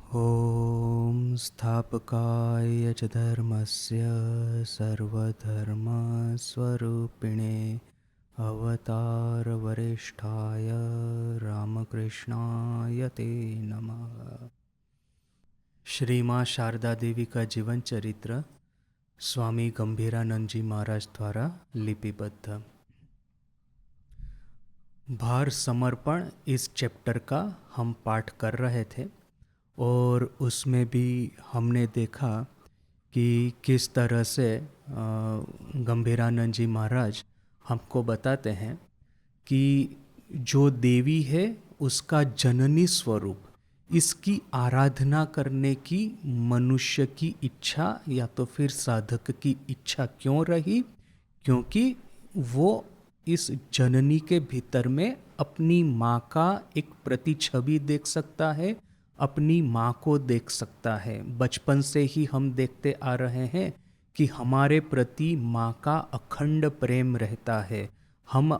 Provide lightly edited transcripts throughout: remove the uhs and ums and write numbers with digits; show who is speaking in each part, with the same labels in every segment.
Speaker 1: ॐ स्थापकाय च धर्मस्य सर्वधर्मस्वरूपिणे अवतारवरिष्ठाय रामकृष्णाय ते नमः। श्री माँ शारदा देवी का जीवन चरित्र स्वामी गंभीरानंद जी महाराज द्वारा लिपिबद्ध। भार समर्पण इस चैप्टर का हम पाठ कर रहे थे और उसमें भी हमने देखा कि किस तरह से गंभीरानंद जी महाराज हमको बताते हैं कि जो देवी है उसका जननी स्वरूप, इसकी आराधना करने की मनुष्य की इच्छा या तो फिर साधक की इच्छा क्यों रही, क्योंकि वो इस जननी के भीतर में अपनी माँ का एक प्रतिछवि देख सकता है, अपनी माँ को देख सकता है। बचपन से ही हम देखते आ रहे हैं कि हमारे प्रति माँ का अखंड प्रेम रहता है। हम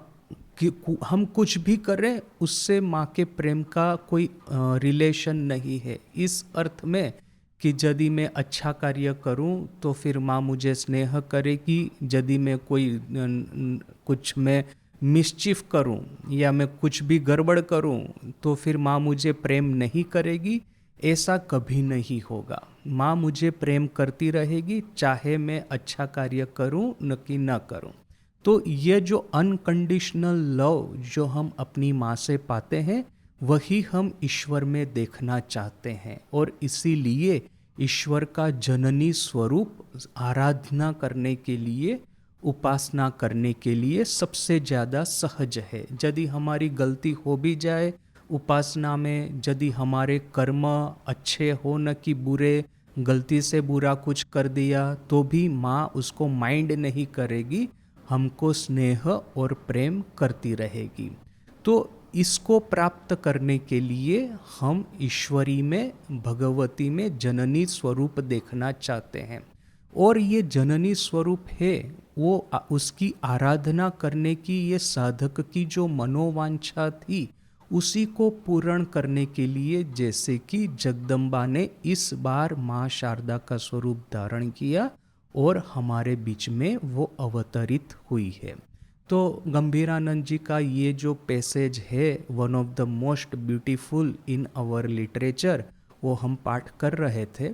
Speaker 1: कुछ भी करें उससे माँ के प्रेम का कोई रिलेशन नहीं है, इस अर्थ में कि यदि मैं अच्छा कार्य करूं तो फिर माँ मुझे स्नेह करेगी, यदि मैं कुछ मैं मिसचिफ करूं या मैं कुछ भी गड़बड़ करूं तो फिर माँ मुझे प्रेम नहीं करेगी। ऐसा कभी नहीं होगा। माँ मुझे प्रेम करती रहेगी चाहे मैं अच्छा कार्य करूं न कि ना करूं। तो ये जो अनकंडीशनल लव जो हम अपनी माँ से पाते हैं वही हम ईश्वर में देखना चाहते हैं, और इसीलिए ईश्वर का जननी स्वरूप आराधना करने के लिए, उपासना करने के लिए सबसे ज़्यादा सहज है। यदि हमारी गलती हो भी जाए उपासना में, यदि हमारे कर्म अच्छे हो न कि बुरे, गलती से बुरा कुछ कर दिया तो भी माँ उसको माइंड नहीं करेगी, हमको स्नेह और प्रेम करती रहेगी। तो इसको प्राप्त करने के लिए हम ईश्वरी में, भगवती में जननी स्वरूप देखना चाहते हैं। और ये जननी स्वरूप है वो उसकी आराधना करने की ये साधक की जो मनोवांछा थी उसी को पूर्ण करने के लिए, जैसे कि जगदम्बा ने इस बार माँ शारदा का स्वरूप धारण किया और हमारे बीच में वो अवतरित हुई है। तो गंभीरानंद जी का ये जो पैसेज है, one of the most beautiful in our literature, वो हम पाठ कर रहे थे।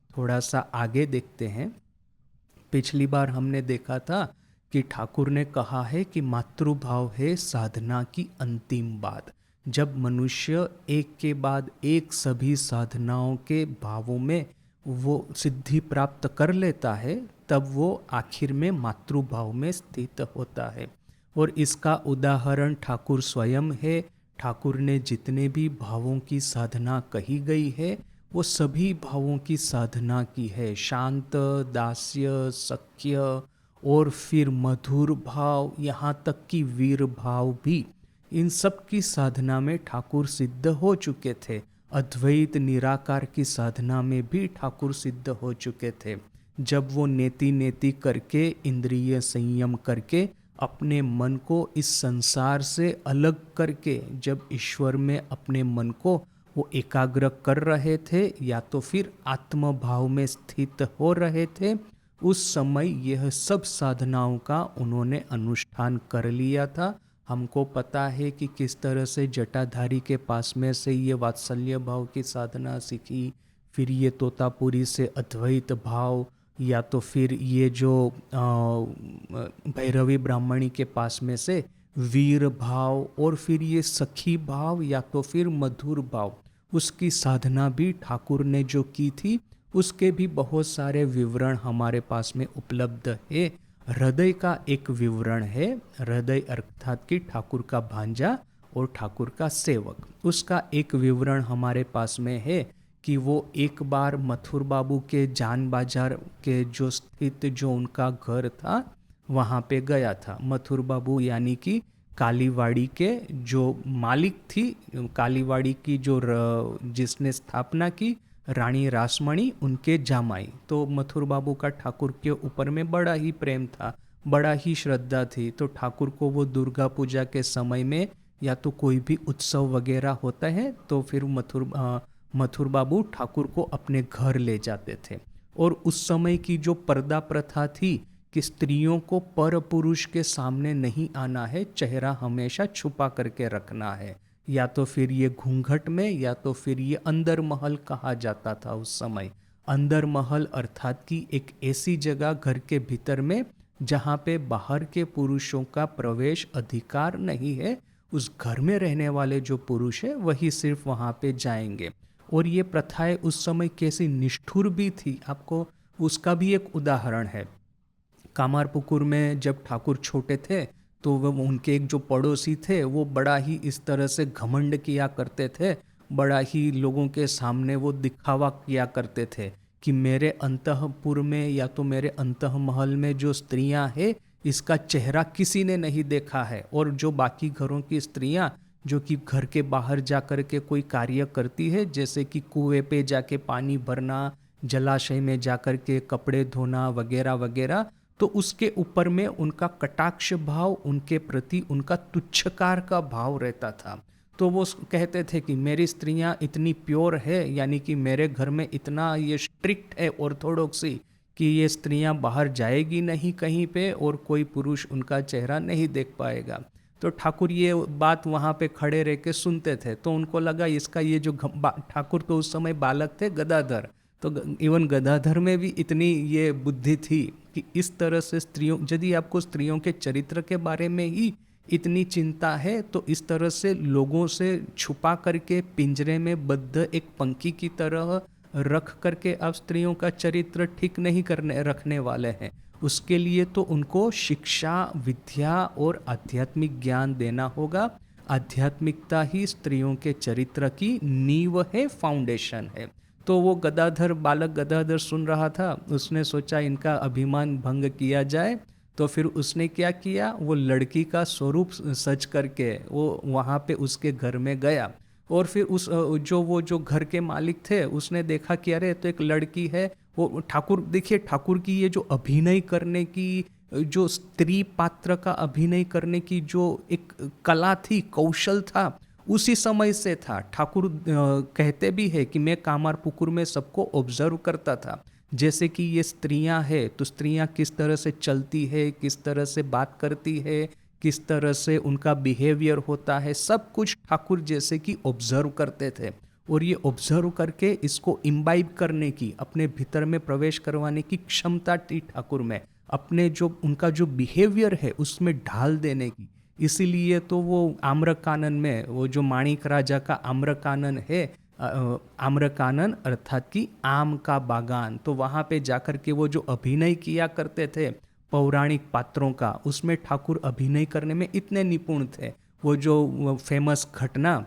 Speaker 1: थोड़ा सा आगे देखते हैं। पिछली बार हमने देखा था कि ठाकुर ने कहा है कि मातृभाव है साधना की अंतिम बात। जब मनुष्य एक के बाद एक सभी साधनाओं के भावों में वो सिद्धि प्राप्त कर लेता है तब वो आखिर में मातृभाव में स्थित होता है। और इसका उदाहरण ठाकुर स्वयं है। ठाकुर ने जितने भी भावों की साधना कही गई है वो सभी भावों की साधना की है। शांत, दास्य, सख्य और फिर मधुर भाव, यहाँ तक कि वीर भाव भी, इन सब की साधना में ठाकुर सिद्ध हो चुके थे। अद्वैत निराकार की साधना में भी ठाकुर सिद्ध हो चुके थे। जब वो नेति नेति करके, इंद्रिय संयम करके, अपने मन को इस संसार से अलग करके, जब ईश्वर में अपने मन को वो एकाग्र कर रहे थे या तो फिर आत्म भाव में स्थित हो रहे थे, उस समय यह सब साधनाओं का उन्होंने अनुष्ठान कर लिया था। हमको पता है कि किस तरह से जटाधारी के पास में से ये वात्सल्य भाव की साधना सीखी, फिर ये तोतापुरी से अद्वैत भाव, या तो फिर ये जो भैरवी ब्राह्मणी के पास में से वीर भाव, और फिर ये सखी भाव या तो फिर मधुर भाव, उसकी साधना भी ठाकुर ने जो की थी उसके भी बहुत सारे विवरण हमारे पास में उपलब्ध है। हृदय का एक विवरण है, हृदय अर्थात कि ठाकुर का भांजा और ठाकुर का सेवक, उसका एक विवरण हमारे पास में है कि वो एक बार मथुर बाबू के जान बाजार के जो स्थित जो उनका घर था वहाँ पे गया था। मथुर बाबू यानी कि कालीवाड़ी के जो मालिक थी, कालीवाड़ी की जो जिसने स्थापना की, रानी रासमणी, उनके जामाई। तो मथुर बाबू का ठाकुर के ऊपर में बड़ा ही प्रेम था, बड़ा ही श्रद्धा थी। तो ठाकुर को वो दुर्गा पूजा के समय में या तो कोई भी उत्सव वगैरह होता है तो फिर मथुर बाबू ठाकुर को अपने घर ले जाते थे। और उस समय की जो पर्दा प्रथा थी कि स्त्रियों को पर पुरुष के सामने नहीं आना है, चेहरा हमेशा छुपा करके रखना है, या तो फिर ये घूंघट में या तो फिर ये अंदर महल कहा जाता था उस समय। अंदर महल अर्थात कि एक ऐसी जगह घर के भीतर में जहाँ पे बाहर के पुरुषों का प्रवेश अधिकार नहीं है, उस घर में रहने वाले जो पुरुष है वही सिर्फ वहाँ पे जाएंगे। और ये प्रथाएं उस समय कैसी निष्ठुर भी थी, आपको उसका भी एक उदाहरण है। कामारपुकुर में जब ठाकुर छोटे थे तो वो उनके एक जो पड़ोसी थे वो बड़ा ही इस तरह से घमंड किया करते थे, बड़ा ही लोगों के सामने वो दिखावा किया करते थे कि मेरे अंतःपुर में या तो मेरे अंतः महल में जो स्त्रियां हैं इसका चेहरा किसी ने नहीं देखा है। और जो बाकी घरों की स्त्रियां जो कि घर के बाहर जा कर के कोई कार्य करती है, जैसे कि कुएं पे जाके पानी भरना, जलाशय में जा कर के कपड़े धोना वगैरह वगैरह, तो उसके ऊपर में उनका कटाक्ष भाव, उनके प्रति उनका तुच्छकार का भाव रहता था। तो वो कहते थे कि मेरी स्त्रियां इतनी प्योर है, यानी कि मेरे घर में इतना ये स्ट्रिक्ट है ऑर्थोडॉक्सी कि ये स्त्रियां बाहर जाएगी नहीं कहीं पे और कोई पुरुष उनका चेहरा नहीं देख पाएगा। तो ठाकुर ये बात वहाँ पे खड़े रह के सुनते थे, तो उनको लगा इसका ये जो ठाकुर तो उस समय बालक थे गदाधर, तो इवन गदाधर में भी इतनी ये बुद्धि थी कि इस तरह से स्त्रियों, यदि आपको स्त्रियों के चरित्र के बारे में ही इतनी चिंता है तो इस तरह से लोगों से छुपा करके पिंजरे में बद्ध एक पंखी की तरह रख करके आप स्त्रियों का चरित्र ठीक नहीं करने रखने वाले हैं। उसके लिए तो उनको शिक्षा, विद्या और आध्यात्मिक ज्ञान देना होगा। आध्यात्मिकता ही स्त्रियों के चरित्र की नींव है, फाउंडेशन है। तो वो गदाधर, बालक गदाधर सुन रहा था, उसने सोचा इनका अभिमान भंग किया जाए। तो फिर उसने क्या किया, वो लड़की का स्वरूप सज करके वो वहाँ पे उसके घर में गया। और फिर उस जो घर के मालिक थे उसने देखा कि अरे तो एक लड़की है। वो ठाकुर, देखिए ठाकुर की ये जो अभिनय करने की, जो स्त्री पात्र का अभिनय करने की जो एक कला थी, कौशल था, उसी समय से था। ठाकुर कहते भी है कि मैं कामारपुकुर में सबको ऑब्जर्व करता था, जैसे कि ये स्त्रियां हैं तो स्त्रियां किस तरह से चलती है, किस तरह से बात करती है, किस तरह से उनका बिहेवियर होता है, सब कुछ ठाकुर जैसे कि ऑब्जर्व करते थे। और ये ऑब्जर्व करके इसको इम्बाइब करने की, अपने भीतर में प्रवेश करवाने की क्षमता थी ठाकुर में, अपने जो उनका जो बिहेवियर है उसमें ढाल देने की। इसीलिए तो वो आम्रकानन में, वो जो माणिक राजा का आम्रकानन है, आम्रकानन अर्थात कि आम का बागान, तो वहाँ पे जाकर के वो जो अभिनय किया करते थे पौराणिक पात्रों का, उसमें ठाकुर अभिनय करने में इतने निपुण थे। वो जो फेमस घटना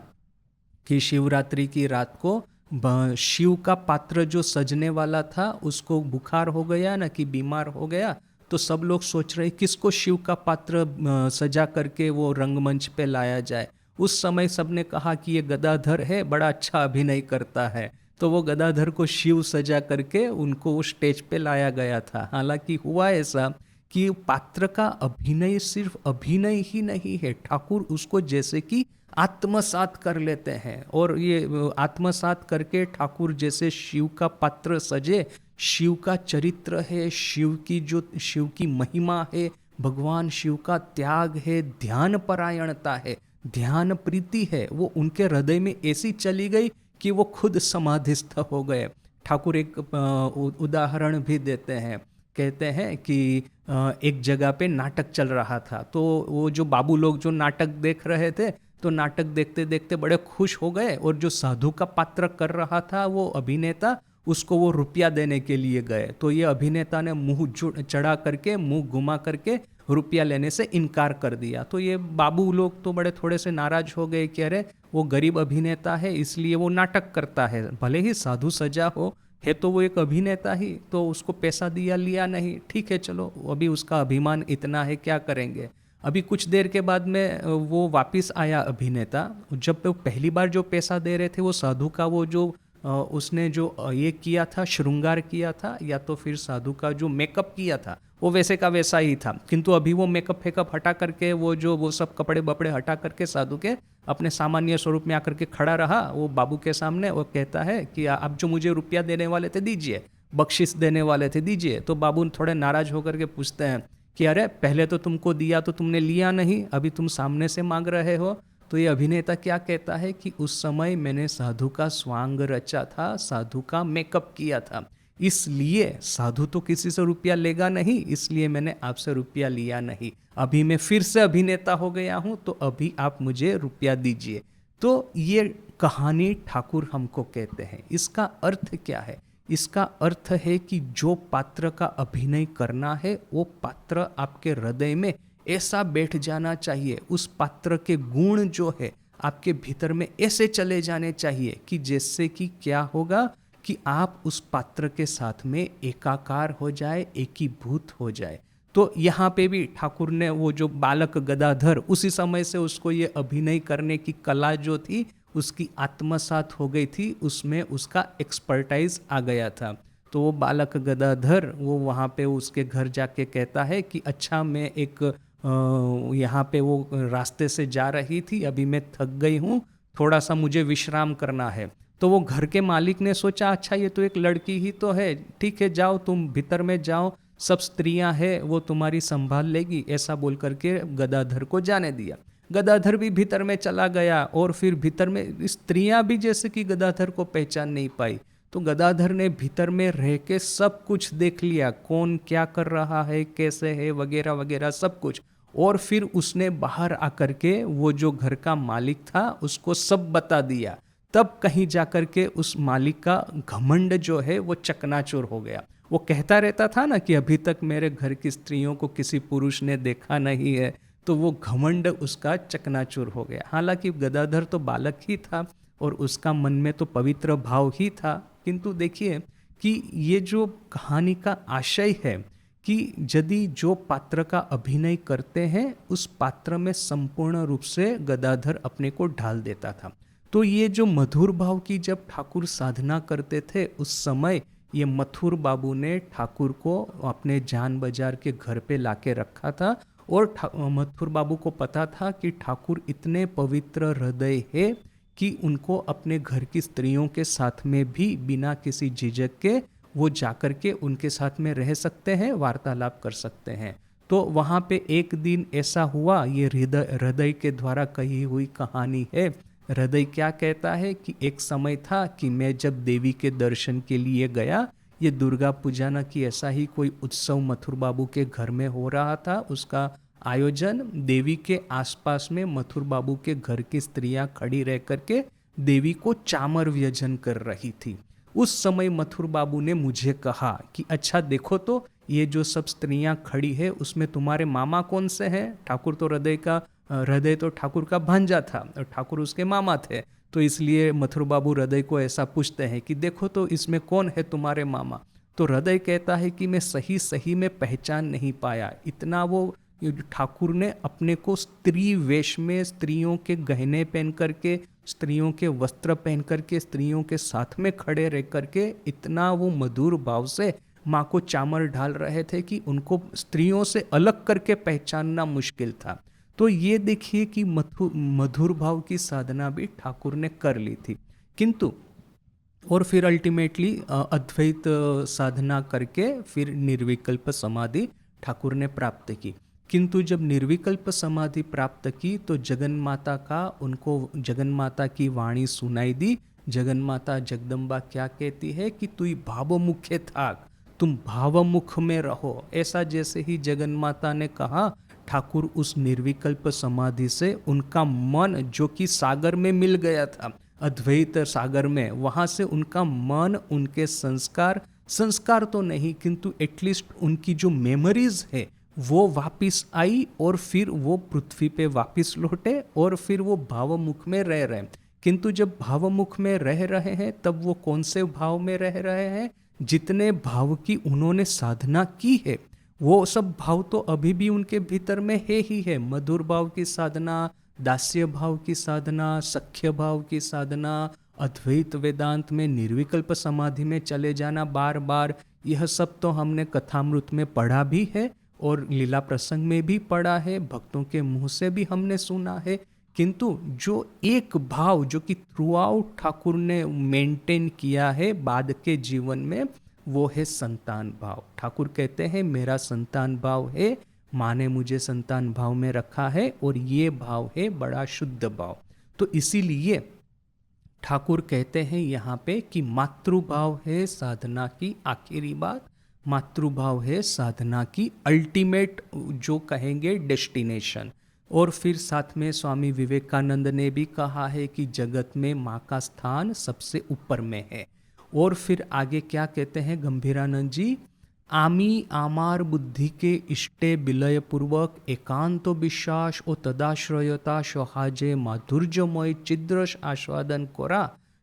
Speaker 1: कि शिवरात्रि की रात को शिव का पात्र जो सजने वाला था उसको बुखार हो गया ना, कि बीमार हो गया, तो सब लोग सोच रहे किसको शिव का पात्र सजा करके वो रंगमंच पे लाया जाए। उस समय सबने कहा कि ये गदाधर है, बड़ा अच्छा अभिनय करता है, तो वो गदाधर को शिव सजा करके उनको वो स्टेज पे लाया गया था। हालांकि हुआ ऐसा कि पात्र का अभिनय सिर्फ अभिनय ही नहीं है, ठाकुर उसको जैसे कि आत्मसात कर लेते हैं। और ये आत्मसात करके ठाकुर जैसे शिव का पात्र सजे, शिव का चरित्र है, शिव की महिमा है, भगवान शिव का त्याग है, ध्यान परायणता है, ध्यान प्रीति है, वो उनके हृदय में ऐसी चली गई कि वो खुद समाधिस्थ हो गए। ठाकुर एक उदाहरण भी देते हैं, कहते हैं कि एक जगह पे नाटक चल रहा था, तो वो जो बाबू लोग जो नाटक देख रहे थे, तो नाटक देखते देखते बड़े खुश हो गए, और जो साधु का पात्र कर रहा था वो अभिनेता, उसको वो रुपया देने के लिए गए। तो ये अभिनेता ने मुंह चढ़ा करके, मुंह घुमा करके रुपया लेने से इनकार कर दिया। तो ये बाबू लोग तो बड़े थोड़े से नाराज हो गए कि अरे वो गरीब अभिनेता है इसलिए वो नाटक करता है, भले ही साधु सजा हो, है तो वो एक अभिनेता ही, तो उसको पैसा दिया लिया नहीं, ठीक है चलो, अभी उसका अभिमान इतना है, क्या करेंगे। अभी कुछ देर के बाद में वो वापस आया अभिनेता। जब वो पहली बार जो पैसा दे रहे थे वो साधु का, वो जो उसने जो ये किया था, श्रृंगार किया था, या तो फिर साधु का जो मेकअप किया था वो वैसे का वैसा ही था, किंतु अभी वो मेकअप फेकअप हटा करके, वो सब कपड़े बपड़े हटा करके साधु के अपने सामान्य स्वरूप में आकर के खड़ा रहा वो बाबू के सामने। वो कहता है कि आप जो मुझे रुपया देने वाले थे दीजिए, बख्शिश देने वाले थे दीजिए। तो बाबू थोड़े नाराज होकर के पूछते हैं कि अरे पहले तो तुमको दिया तो तुमने लिया नहीं, अभी तुम सामने से मांग रहे हो। तो ये अभिनेता क्या कहता है कि उस समय मैंने साधु का स्वांग रचा था, साधु का मेकअप किया था, इसलिए साधु तो किसी से रुपया लेगा नहीं, इसलिए मैंने आपसे रुपया लिया नहीं। अभी मैं फिर से अभिनेता हो गया हूं, तो अभी आप मुझे रुपया दीजिए। तो ये कहानी ठाकुर हमको कहते हैं। इसका अर्थ क्या है? इसका अर्थ है कि जो पात्र का अभिनय करना है वो पात्र आपके हृदय में ऐसा बैठ जाना चाहिए, उस पात्र के गुण जो है आपके भीतर में ऐसे चले जाने चाहिए कि जैसे कि क्या होगा कि आप उस पात्र के साथ में एकाकार हो जाए, एकीभूत हो जाए। तो यहाँ पे भी ठाकुर ने वो जो बालक गदाधर, उसी समय से उसको ये अभिनय करने की कला जो थी उसकी आत्मसात हो गई थी, उसमें उसका एक्सपर्टाइज आ गया था। तो वो बालक गदाधर वो वहाँ पे उसके घर जाके कहता है कि अच्छा मैं एक यहाँ पे वो रास्ते से जा रही थी, अभी मैं थक गई हूँ, थोड़ा सा मुझे विश्राम करना है। तो वो घर के मालिक ने सोचा अच्छा ये तो एक लड़की ही तो है, ठीक है जाओ तुम भीतर में जाओ, सब स्त्रियां हैं वो तुम्हारी संभाल लेगी, ऐसा बोल करके गदाधर को जाने दिया। गदाधर भी भीतर में चला गया और फिर भीतर में स्त्रियां भी जैसे कि गदाधर को पहचान नहीं पाई। तो गदाधर ने भीतर में रह के सब कुछ देख लिया, कौन क्या कर रहा है, कैसे है, वगैरह वगैरह सब कुछ। और फिर उसने बाहर आकर के वो जो घर का मालिक था उसको सब बता दिया। तब कहीं जाकर के उस मालिक का घमंड जो है वो चकनाचूर हो गया। वो कहता रहता था ना कि अभी तक मेरे घर की स्त्रियों को किसी पुरुष ने देखा नहीं है, तो वो घमंड उसका चकनाचूर हो गया। हालांकि गदाधर तो बालक ही था और उसका मन में तो पवित्र भाव ही था, किंतु देखिए कि ये जो कहानी का आशय है कि यदि जो पात्र का अभिनय करते हैं उस पात्र में संपूर्ण रूप से गदाधर अपने को ढाल देता था। तो ये जो मधुर भाव की जब ठाकुर साधना करते थे उस समय ये मथुर बाबू ने ठाकुर को अपने जान बाजार के घर पे लाके रखा था। और मथुर बाबू को पता था कि ठाकुर इतने पवित्र हृदय है कि उनको अपने घर की स्त्रियों के साथ में भी बिना किसी झिझक के वो जाकर के उनके साथ में रह सकते हैं, वार्तालाप कर सकते हैं। तो वहाँ पे एक दिन ऐसा हुआ, ये हृदय के द्वारा कही हुई कहानी है। हृदय क्या कहता है कि एक समय था कि मैं जब देवी के दर्शन के लिए गया, ये दुर्गा पूजा न की ऐसा ही कोई उत्सव मथुर बाबू के घर में हो रहा था, उसका आयोजन देवी के आसपास में मथुर बाबू के घर की स्त्रियां खड़ी रह करके देवी को चामर व्यजन कर रही थी। उस समय मथुर बाबू ने मुझे कहा कि अच्छा देखो तो ये जो सब स्त्रियां खड़ी है उसमें तुम्हारे मामा कौन से हैं? ठाकुर तो हृदय तो ठाकुर का भांजा था और ठाकुर उसके मामा थे, तो इसलिए मथुर बाबू हृदय को ऐसा पूछते हैं कि देखो तो इसमें कौन है तुम्हारे मामा। तो हृदय कहता है कि मैं सही सही में पहचान नहीं पाया। इतना वो ठाकुर ने अपने को स्त्री वेश में, स्त्रियों के गहने पहन करके, स्त्रियों के वस्त्र पहन करके, स्त्रियों के साथ में खड़े रह करके इतना वो मधुर भाव से माँ को चामर ढाल रहे थे कि उनको स्त्रियों से अलग करके पहचानना मुश्किल था। तो ये देखिए कि मधुर भाव की साधना भी ठाकुर ने कर ली थी, किंतु और फिर अल्टीमेटली अद्वैत साधना करके फिर निर्विकल्प समाधि ठाकुर ने प्राप्त की। किंतु जब निर्विकल्प समाधि प्राप्त की तो जगन्माता का उनको जगन्माता की वाणी सुनाई दी। जगन्माता जगदम्बा क्या कहती है कि तू भावमुखे थाक, तुम भावमुख में रहो। ऐसा जैसे ही जगन्माता ने कहा, ठाकुर उस निर्विकल्प समाधि से उनका मन जो कि सागर में मिल गया था, अद्वैत सागर में, वहाँ से उनका मन, उनके संस्कार तो नहीं किंतु एटलीस्ट उनकी जो मेमोरीज है वो वापिस आई और फिर वो पृथ्वी पे वापिस लौटे और फिर वो भावमुख में रह रहे हैं। किंतु जब भावमुख में रह रहे हैं तब वो कौन से भाव में रह रहे हैं? जितने भाव की उन्होंने साधना की है वो सब भाव तो अभी भी उनके भीतर में है ही है। मधुर भाव की साधना, दास्य भाव की साधना, सख्य भाव की साधना, अद्वैत वेदांत में निर्विकल्प समाधि में चले जाना बार बार, यह सब तो हमने कथामृत में पढ़ा भी है और लीला प्रसंग में भी पढ़ा है, भक्तों के मुंह से भी हमने सुना है किंतु जो एक भाव जो कि थ्रू आउट ठाकुर ने मेंटेन किया है बाद के जीवन में, वो है संतान भाव। ठाकुर कहते हैं मेरा संतान भाव है, माँ ने मुझे संतान भाव में रखा है, और ये भाव है बड़ा शुद्ध भाव। तो इसीलिए ठाकुर कहते हैं यहाँ पे कि मातृभाव है साधना की आखिरी बात, मातृभाव है साधना की अल्टीमेट जो कहेंगे डेस्टिनेशन। और फिर साथ में स्वामी विवेकानंद ने भी कहा है कि जगत में माँ का स्थान सबसे ऊपर में है। और फिर आगे क्या कहते हैं गंभीरानंद जी, आमी आमार बुद्धि के इष्टे विलय पूर्वक एकांत विश्वास ও তদাশ্রয়তা সহাজে মাধুর্যময় চিদ্রস আস্বাদন করা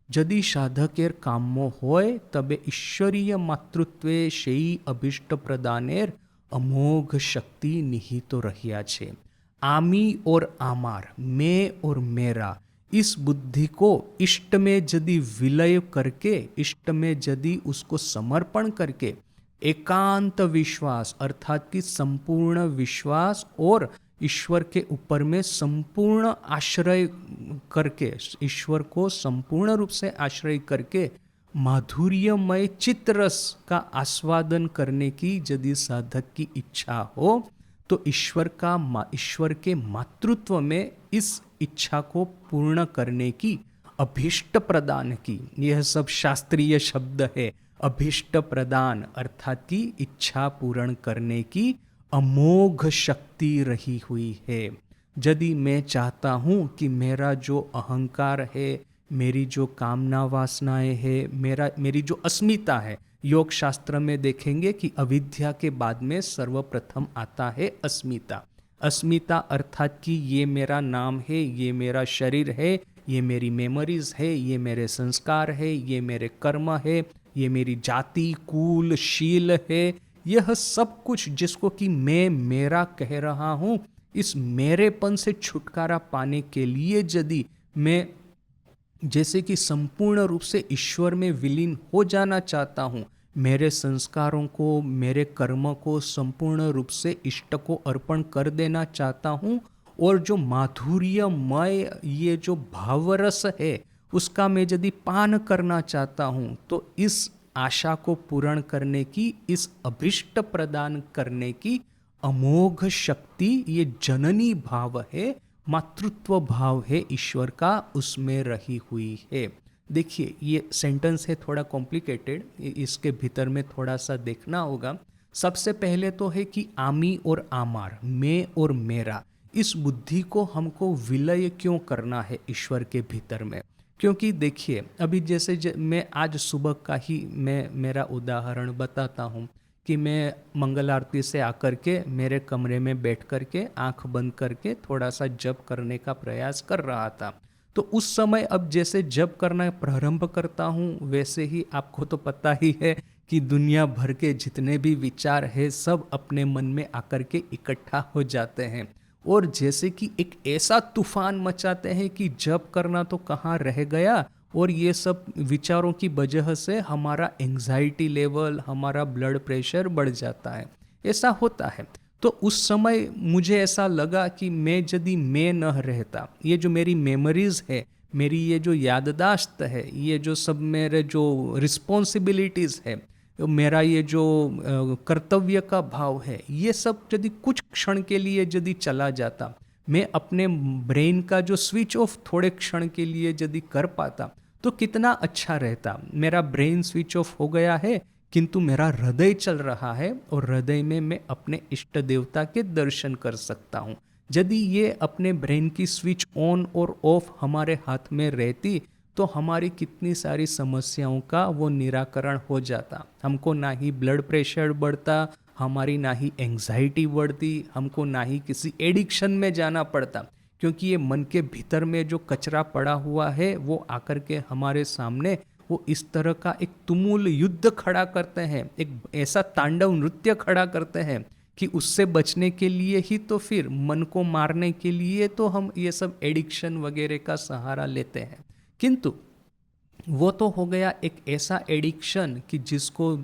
Speaker 1: যদি সাধকের কাম্য হয় তবে ঈশ্বরীয় মাতৃত্বে সেই অভীষ্ট প্রদানের अमोघ शक्ति निहित रहिया छे। आमी और आमार, मैं और मेरा, इस बुद्धि को इष्ट में यदि विलय करके, इष्ट में यदि उसको समर्पण करके, एकांत विश्वास अर्थात कि संपूर्ण विश्वास और ईश्वर के ऊपर में संपूर्ण आश्रय करके, ईश्वर को संपूर्ण रूप से आश्रय करके माधुर्यमय चित्ररस का आस्वादन करने की यदि साधक की इच्छा हो, तो ईश्वर के मातृत्व में इस इच्छा को पूर्ण करने की, अभीष्ट प्रदान की, यह सब शास्त्रीय शब्द है, अभीष्ट प्रदान अर्थात की इच्छा पूर्ण करने की अमोघ शक्ति रही हुई है। यदि मैं चाहता हूँ कि मेरा जो अहंकार है, मेरी जो कामना वासनाएं है, मेरी जो अस्मिता है, योग शास्त्र में देखेंगे कि अविद्या के बाद में सर्वप्रथम आता है अस्मिता। अस्मिता अर्थात कि ये मेरा नाम है, ये मेरा शरीर है, ये मेरी मेमोरीज है, ये मेरे संस्कार है, ये मेरे कर्म है, ये मेरी जाति कुल शील है, यह सब कुछ जिसको कि मैं मेरा कह रहा हूँ, इस मेरेपन से छुटकारा पाने के लिए यदि मैं जैसे कि संपूर्ण रूप से ईश्वर में विलीन हो जाना चाहता हूँ, मेरे संस्कारों को, मेरे कर्म को संपूर्ण रूप से इष्ट को अर्पण कर देना चाहता हूँ, और जो माधुर्यमय ये जो भावरस है उसका मैं यदि पान करना चाहता हूँ, तो इस आशा को पूर्ण करने की, इस अभिष्ट प्रदान करने की अमोघ शक्ति, ये जननी भाव है, मातृत्व भाव है ईश्वर का, उसमें रही हुई है। देखिए ये सेंटेंस है थोड़ा कॉम्प्लिकेटेड, इसके भीतर में थोड़ा सा देखना होगा। सबसे पहले तो है कि आमी और आमार, मैं और मेरा, इस बुद्धि को हमको विलय क्यों करना है ईश्वर के भीतर में। क्योंकि देखिए अभी जैसे मैं आज सुबह का ही मैं मेरा उदाहरण बताता हूँ कि मैं मंगल आरती से आकर के मेरे कमरे में बैठ कर के आँख बंद करके थोड़ा सा जप करने का प्रयास कर रहा था। तो उस समय अब जैसे जप करना प्रारंभ करता हूँ, वैसे ही आपको तो पता ही है कि दुनिया भर के जितने भी विचार है सब अपने मन में आकर के इकट्ठा हो जाते हैं, और जैसे कि एक ऐसा तूफान मचाते हैं कि जप करना तो कहाँ रह गया, और ये सब विचारों की वजह से हमारा एंग्जाइटी लेवल, हमारा ब्लड प्रेशर बढ़ जाता है, ऐसा होता है। तो उस समय मुझे ऐसा लगा कि मैं यदि मैं न रहता, ये जो मेरी मेमोरीज है, मेरी ये जो याददाश्त है, ये जो सब मेरे जो रिस्पॉन्सिबिलिटीज़ है, मेरा ये जो कर्तव्य का भाव है, ये सब यदि कुछ क्षण के लिए यदि चला जाता, मैं अपने ब्रेन का जो स्विच ऑफ थोड़े क्षण के लिए यदि कर पाता तो कितना अच्छा रहता। मेरा ब्रेन स्विच ऑफ हो गया है किंतु मेरा हृदय चल रहा है, और हृदय में मैं अपने इष्ट देवता के दर्शन कर सकता हूँ। यदि ये अपने ब्रेन की स्विच ऑन और ऑफ हमारे हाथ में रहती तो हमारी कितनी सारी समस्याओं का वो निराकरण हो जाता। हमको ना ही ब्लड प्रेशर बढ़ता, हमारी ना ही एंग्जाइटी बढ़ती, हमको ना ही किसी एडिक्शन में जाना पड़ता, क्योंकि ये मन के भीतर में जो कचरा पड़ा हुआ है वो आकर के हमारे सामने वो इस तरह का एक तुमुल युद्ध खड़ा करते हैं, एक ऐसा तांडव नृत्य खड़ा करते हैं कि उससे बचने के लिए ही तो फिर मन को मारने के लिए तो हम ये सब एडिक्शन वगैरह का सहारा लेते हैं। किंतु वो तो हो गया एक ऐसा एडिक्शन कि जिसको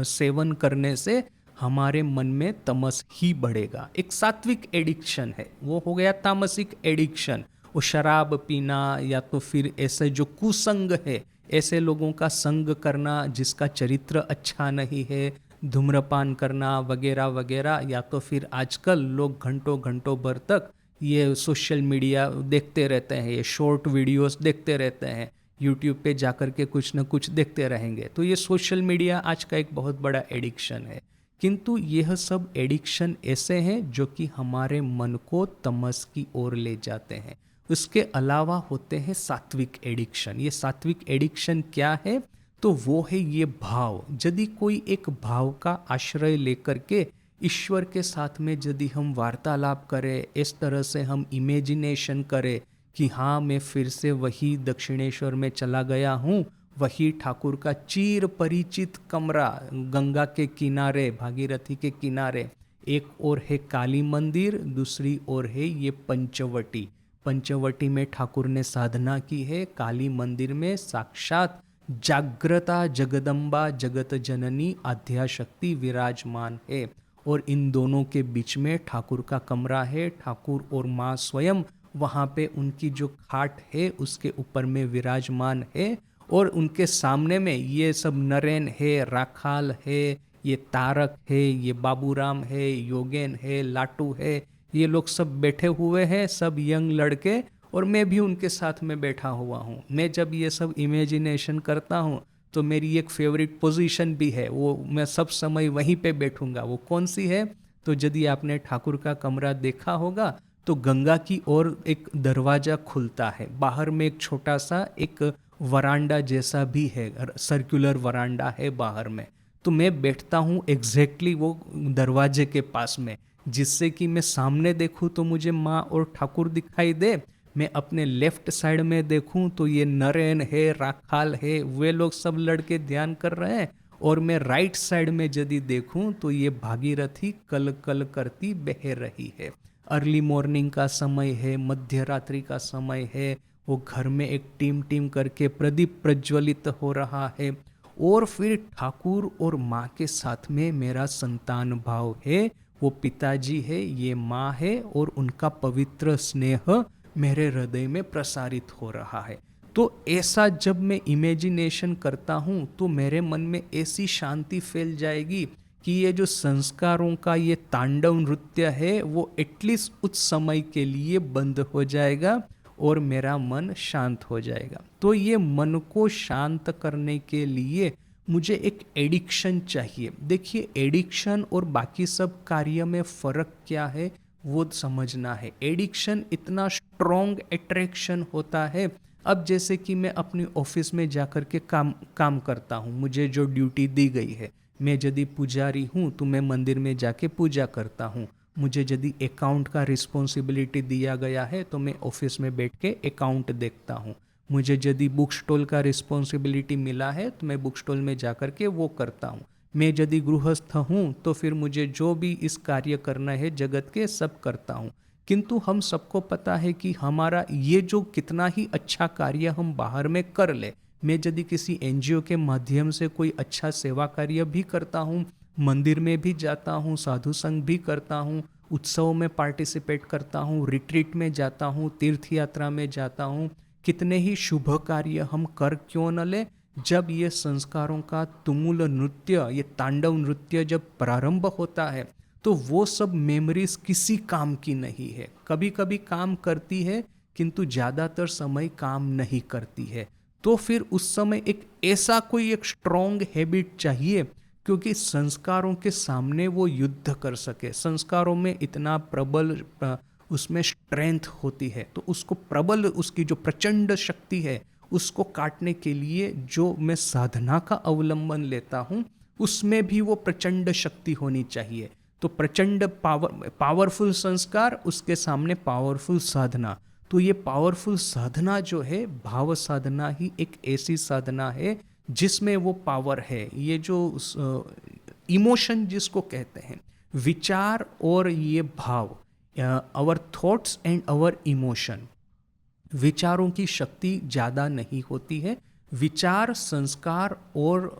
Speaker 1: सेवन करने से हमारे मन में तमस ही बढ़ेगा। एक सात्विक एडिक्शन है, वो हो गया तामसिक एडिक्शन। वो शराब पीना या तो फिर ऐसे जो कुसंग है, ऐसे लोगों का संग करना जिसका चरित्र अच्छा नहीं है, धूम्रपान करना वगैरह वगैरह, या तो फिर आजकल लोग घंटों घंटों भर तक ये सोशल मीडिया देखते रहते हैं, ये शॉर्ट वीडियोस देखते रहते हैं, यूट्यूब पे जाकर के कुछ न कुछ देखते रहेंगे। तो ये सोशल मीडिया आज का एक बहुत बड़ा एडिक्शन है। किंतु यह सब एडिक्शन ऐसे हैं जो कि हमारे मन को तमस की ओर ले जाते हैं। उसके अलावा होते हैं सात्विक एडिक्शन। ये सात्विक एडिक्शन क्या है? तो वो है ये भाव। यदि कोई एक भाव का आश्रय लेकर के ईश्वर के साथ में यदि हम वार्तालाप करें, इस तरह से हम इमेजिनेशन करें कि हाँ मैं फिर से वही दक्षिणेश्वर में चला गया हूँ, वही ठाकुर का चिर परिचित कमरा गंगा के किनारे, भागीरथी के किनारे, एक और है काली मंदिर, दूसरी ओर है ये पंचवटी। पंचवटी में ठाकुर ने साधना की है, काली मंदिर में साक्षात जाग्रता जगदम्बा जगत जननी आद्याशक्ति विराजमान है। और इन दोनों के बीच में ठाकुर का कमरा है, ठाकुर और माँ स्वयं वहाँ पे उनकी जो खाट है उसके ऊपर में विराजमान है। और उनके सामने में ये सब नरेन है, राखाल है, ये तारक है, ये बाबूराम है, योगेन है, लाटू है, ये लोग सब बैठे हुए हैं, सब यंग लड़के, और मैं भी उनके साथ में बैठा हुआ हूँ। मैं जब ये सब इमेजिनेशन करता हूँ तो मेरी एक फेवरेट पोजीशन भी है, वो मैं सब समय वहीं पे बैठूंगा। वो कौन सी है? तो यदि आपने ठाकुर का कमरा देखा होगा तो गंगा की ओर एक दरवाजा खुलता है, बाहर में एक छोटा सा एक वरांडा जैसा भी है, सर्कुलर वरांडा है बाहर में। तो मैं बैठता हूँ एग्जैक्टली वो दरवाजे के पास में, जिससे कि मैं सामने देखूँ तो मुझे माँ और ठाकुर दिखाई दे, मैं अपने लेफ्ट साइड में देखूं तो ये नरेन है, राखाल है, वे लोग सब लड़के ध्यान कर रहे हैं, और मैं राइट साइड में यदि देखूं तो ये भागीरथी कल कल करती बह रही है। अर्ली मॉर्निंग का समय है, मध्य रात्रि का समय है, वो घर में एक टीम टीम करके प्रदीप प्रज्वलित हो रहा है। और फिर ठाकुर और माँ के साथ में मेरा संतान भाव है, वो पिताजी है, ये माँ है, और उनका पवित्र स्नेह मेरे हृदय में प्रसारित हो रहा है। तो ऐसा जब मैं इमेजिनेशन करता हूँ तो मेरे मन में ऐसी शांति फैल जाएगी कि ये जो संस्कारों का ये तांडव नृत्य है वो एटलीस्ट उस समय के लिए बंद हो जाएगा और मेरा मन शांत हो जाएगा। तो ये मन को शांत करने के लिए मुझे एक एडिक्शन चाहिए। देखिए, एडिक्शन और बाकी सब कार्य में फ़र्क क्या है वो समझना है। एडिक्शन इतना स्ट्रॉन्ग अट्रैक्शन होता है। अब जैसे कि मैं अपनी ऑफिस में जाकर के काम करता हूँ, मुझे जो ड्यूटी दी गई है, मैं यदि पुजारी हूँ तो मैं मंदिर में जाके पूजा करता हूँ। मुझे यदि अकाउंट का रिस्पॉन्सिबिलिटी दिया गया है तो मैं ऑफिस में बैठ के अकाउंट देखता हूँ। मुझे यदि बुक स्टॉल का रिस्पॉन्सिबिलिटी मिला है तो मैं बुक स्टॉल में जाकर के वो करता हूँ। मैं यदि गृहस्थ हूँ तो फिर मुझे जो भी इस कार्य करना है जगत के सब करता हूँ। किंतु हम सबको पता है कि हमारा ये जो कितना ही अच्छा कार्य हम बाहर में कर ले, मैं यदि किसी एनजीओ के माध्यम से कोई अच्छा सेवा कार्य भी करता हूँ, मंदिर में भी जाता हूँ, साधु संग भी करता हूँ, उत्सव में पार्टिसिपेट करता हूँ, रिट्रीट में जाता हूँ, तीर्थ यात्रा में जाता हूँ, कितने ही शुभ कार्य हम कर क्यों न ले, जब ये संस्कारों का तुमुल नृत्य, ये तांडव नृत्य जब प्रारंभ होता है तो वो सब मेमोरीज किसी काम की नहीं है। कभी कभी काम करती है किंतु ज़्यादातर समय काम नहीं करती है। तो फिर उस समय एक ऐसा कोई एक स्ट्रॉन्ग हैबिट चाहिए, क्योंकि संस्कारों के सामने वो युद्ध कर सके। संस्कारों में इतना प्रबल उसमें स्ट्रेंथ होती है, तो उसको प्रबल, उसकी जो प्रचंड शक्ति है उसको काटने के लिए जो मैं साधना का अवलंबन लेता हूँ उसमें भी वो प्रचंड शक्ति होनी चाहिए। तो प्रचंड पावरफुल संस्कार, उसके सामने पावरफुल साधना। तो ये पावरफुल साधना जो है, भाव साधना ही एक ऐसी साधना है जिसमें वो पावर है। ये जो इमोशन जिसको कहते हैं, विचार और ये भाव, our thoughts and our emotion, विचारों की शक्ति ज़्यादा नहीं होती है। विचार, संस्कार और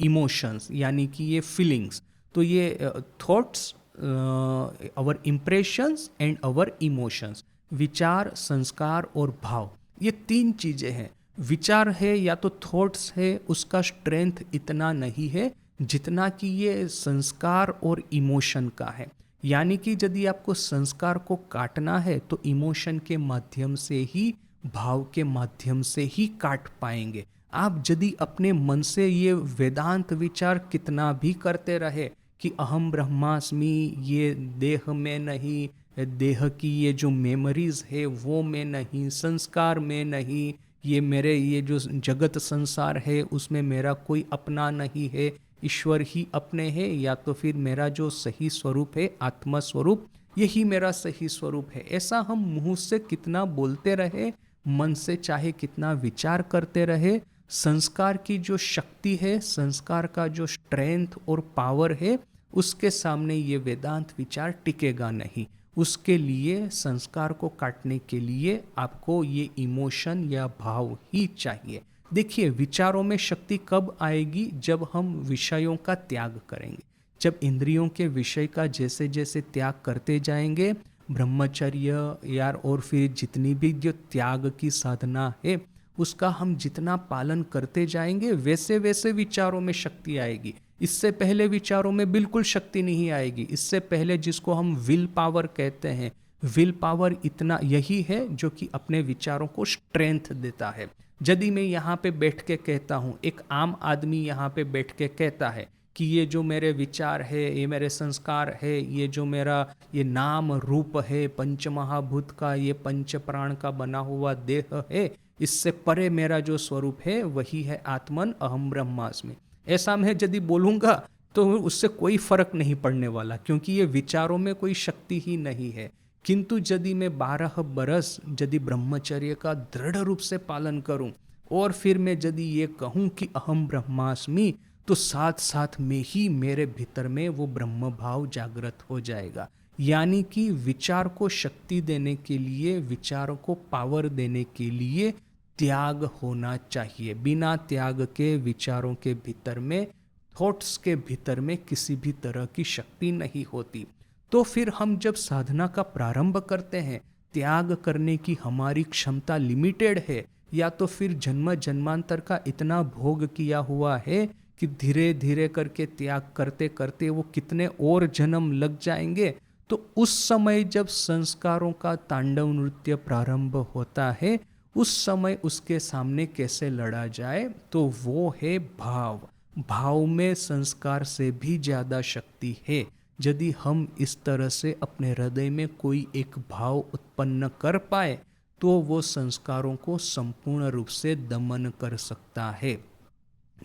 Speaker 1: इमोशंस यानी कि ये फीलिंग्स, तो ये thoughts, our impressions and our emotions, विचार, संस्कार और भाव, ये तीन चीजें हैं। विचार है या तो थॉट्स है, उसका स्ट्रेंथ इतना नहीं है जितना कि ये संस्कार और इमोशन का है। यानी कि यदि आपको संस्कार को काटना है तो इमोशन के माध्यम से ही, भाव के माध्यम से ही काट पाएंगे। आप यदि अपने मन से ये वेदांत विचार कितना भी करते रहे कि अहम ब्रह्मास्मि, ये देह में नहीं, देह की ये जो मेमोरीज है वो में नहीं, संस्कार में नहीं, ये मेरे ये जो जगत संसार है उसमें मेरा कोई अपना नहीं है, ईश्वर ही अपने है, या तो फिर मेरा जो सही स्वरूप है आत्मा स्वरूप, यही मेरा सही स्वरूप है, ऐसा हम मुंह से कितना बोलते रहे, मन से चाहे कितना विचार करते रहे, संस्कार की जो शक्ति है, संस्कार का जो स्ट्रेंथ और पावर है, उसके सामने ये वेदांत विचार टिकेगा नहीं। उसके लिए, संस्कार को काटने के लिए आपको ये इमोशन या भाव ही चाहिए। देखिए, विचारों में शक्ति कब आएगी? जब हम विषयों का त्याग करेंगे, जब इंद्रियों के विषय का जैसे जैसे त्याग करते जाएंगे, ब्रह्मचर्य यार और फिर जितनी भी जो त्याग की साधना है उसका हम जितना पालन करते जाएंगे, वैसे वैसे विचारों में शक्ति आएगी। इससे पहले विचारों में बिल्कुल शक्ति नहीं आएगी। इससे पहले, जिसको हम विल पावर कहते हैं, विल पावर इतना यही है जो कि अपने विचारों को स्ट्रेंथ देता है। यदि मैं यहाँ पे बैठ के कहता हूँ, एक आम आदमी यहाँ पे बैठ के कहता है कि ये जो मेरे विचार है, ये मेरे संस्कार है, ये जो मेरा ये नाम रूप है पंच महाभूत का, ये पंच प्राण का बना हुआ देह है, इससे परे मेरा जो स्वरूप है वही है आत्मन अहम ब्रह्मास्मि, ऐसा मैं यदि बोलूँगा तो उससे कोई फर्क नहीं पड़ने वाला, क्योंकि ये विचारों में कोई शक्ति ही नहीं है। किंतु यदि मैं 12 बरस यदि ब्रह्मचर्य का दृढ़ रूप से पालन करूं और फिर मैं यदि ये कहूं कि अहम ब्रह्मास्मि, तो साथ साथ में ही मेरे भीतर में वो ब्रह्म भाव जागृत हो जाएगा। यानी कि विचार को शक्ति देने के लिए, विचारों को पावर देने के लिए त्याग होना चाहिए। बिना त्याग के विचारों के भीतर में, थॉट्स के भीतर में किसी भी तरह की शक्ति नहीं होती। तो फिर हम जब साधना का प्रारंभ करते हैं, त्याग करने की हमारी क्षमता लिमिटेड है, या तो फिर जन्म जन्मांतर का इतना भोग किया हुआ है कि धीरे धीरे करके त्याग करते करते वो कितने और जन्म लग जाएंगे। तो उस समय जब संस्कारों का तांडव नृत्य प्रारंभ होता है, उस समय उसके सामने कैसे लड़ा जाए, तो वो है भाव। भाव में संस्कार से भी ज्यादा शक्ति है। यदि हम इस तरह से अपने हृदय में कोई एक भाव उत्पन्न कर पाए तो वो संस्कारों को संपूर्ण रूप से दमन कर सकता है।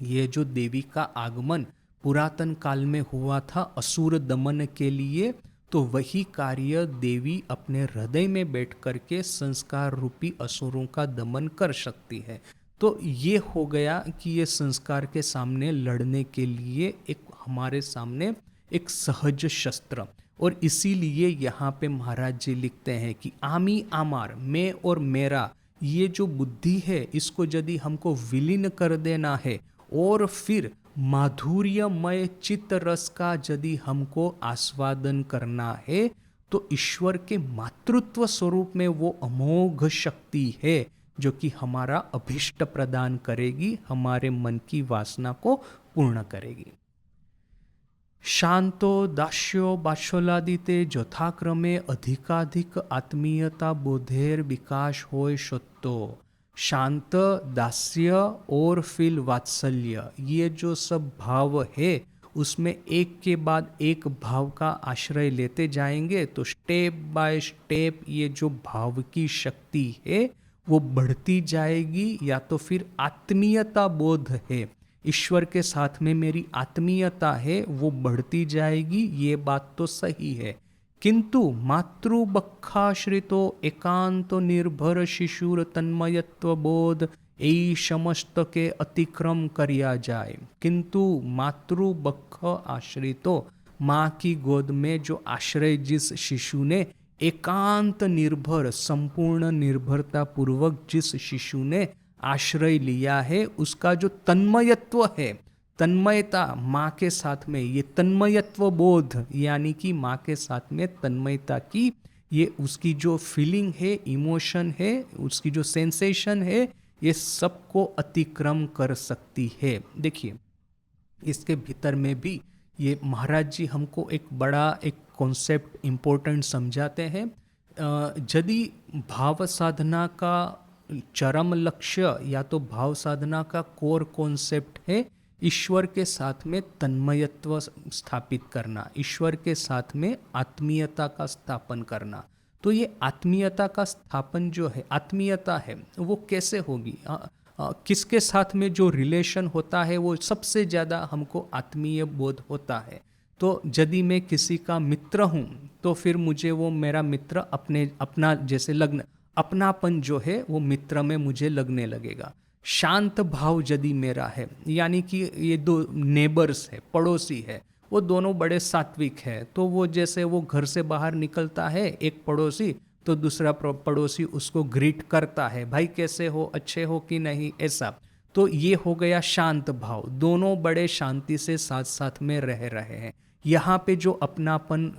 Speaker 1: ये जो देवी का आगमन पुरातन काल में हुआ था असुर दमन के लिए, तो वही कार्य देवी अपने हृदय में बैठ करके संस्कार रूपी असुरों का दमन कर सकती है। तो ये हो गया कि ये संस्कार के सामने लड़ने के लिए एक हमारे सामने एक सहज शस्त्र। और इसीलिए यहाँ पे महाराज जी लिखते हैं कि आमी आमार, मैं और मेरा, ये जो बुद्धि है इसको यदि हमको विलीन कर देना है और फिर माधुर्यमय चित्त रस का यदि हमको आस्वादन करना है, तो ईश्वर के मातृत्व स्वरूप में वो अमोघ शक्ति है जो कि हमारा अभिष्ट प्रदान करेगी, हमारे मन की वासना को पूर्ण करेगी। शांतो दास्यो बाष्फलादिते यथाक्रमे अधिकाधिक आत्मीयता बोधेर विकास होय सत्तो। शांत, दास्य और फिर वात्सल्य, ये जो सब भाव है उसमें एक के बाद एक भाव का आश्रय लेते जाएंगे तो स्टेप बाय स्टेप ये जो भाव की शक्ति है वो बढ़ती जाएगी। या तो फिर आत्मीयता बोध है, ईश्वर के साथ में मेरी आत्मीयता है, वो बढ़ती जाएगी, ये बात तो सही है। किंतु मातृबक्षाश्रितो एकांत निर्भर शिशुर तन्मयत्व बोध यही समस्त के अतिक्रम करिया जाए। किंतु मातृबक्ष आश्रितो, माँ की गोद में जो आश्रय जिस शिशु ने एकांत निर्भर, संपूर्ण निर्भरता पूर्वक जिस शिशु ने आश्रय लिया है, उसका जो तन्मयत्व है, तन्मयता माँ के साथ में, ये तन्मयत्व बोध यानी कि माँ के साथ में तन्मयता की ये उसकी जो फीलिंग है, इमोशन है, उसकी जो सेंसेशन है, ये सबको अतिक्रम कर सकती है। देखिए, इसके भीतर में भी ये महाराज जी हमको एक बड़ा एक कॉन्सेप्ट इम्पोर्टेंट समझाते हैं। यदि भाव साधना का चरम लक्ष्य या तो भाव साधना का कोर कॉन्सेप्ट है ईश्वर के साथ में तन्मयत्व स्थापित करना, ईश्वर के साथ में आत्मीयता का स्थापन करना, तो ये आत्मीयता का स्थापन जो है, आत्मीयता है, वो कैसे होगी? किसके साथ में जो रिलेशन होता है वो सबसे ज़्यादा हमको आत्मीय बोध होता है। तो यदि मैं किसी का मित्र हूँ तो फिर मुझे वो मेरा मित्र अपना जैसे लगना, अपनापन जो है वो मित्र में मुझे लगने लगेगा। शांत भाव यदि मेरा है, यानी कि ये दो नेबर्स है, पड़ोसी है, वो दोनों बड़े सात्विक है, तो वो जैसे वो घर से बाहर निकलता है एक पड़ोसी, तो दूसरा पड़ोसी उसको ग्रीट करता है, भाई कैसे हो, अच्छे हो कि नहीं, ऐसा। तो ये हो गया शांत भाव, दोनों बड़े शांति से साथ साथ में रह रहे हैं। यहाँ पे जो अपनापन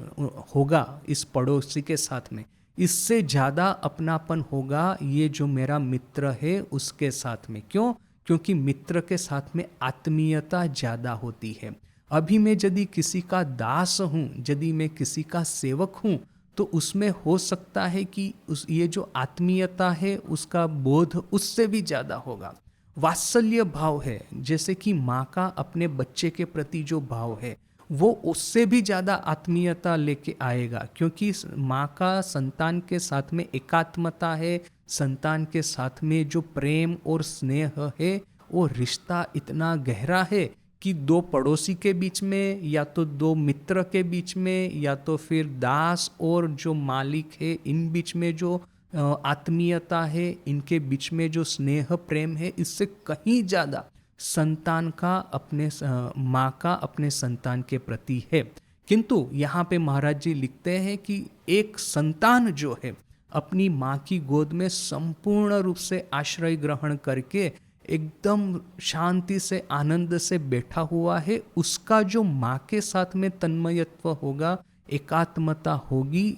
Speaker 1: होगा इस पड़ोसी के साथ में, इससे ज़्यादा अपनापन होगा ये जो मेरा मित्र है उसके साथ में। क्यों? क्योंकि मित्र के साथ में आत्मीयता ज़्यादा होती है। अभी मैं यदि किसी का दास हूँ, यदि मैं किसी का सेवक हूँ, तो उसमें हो सकता है कि ये जो आत्मीयता है उसका बोध उससे भी ज़्यादा होगा। वात्सल्य भाव है, जैसे कि माँ का अपने बच्चे के प्रति जो भाव है वो उससे भी ज़्यादा आत्मीयता लेके आएगा, क्योंकि माँ का संतान के साथ में एकात्मता है, संतान के साथ में जो प्रेम और स्नेह है वो रिश्ता इतना गहरा है कि दो पड़ोसी के बीच में, या तो दो मित्र के बीच में, या तो फिर दास और जो मालिक है इन बीच में जो आत्मीयता है, इनके बीच में जो स्नेह प्रेम है, इससे कहीं ज़्यादा संतान का अपने माँ का अपने संतान के प्रति है। किंतु यहाँ पे महाराज जी लिखते हैं कि एक संतान जो है अपनी माँ की गोद में संपूर्ण रूप से आश्रय ग्रहण करके एकदम शांति से आनंद से बैठा हुआ है, उसका जो माँ के साथ में तन्मयत्व होगा, एकात्मता होगी,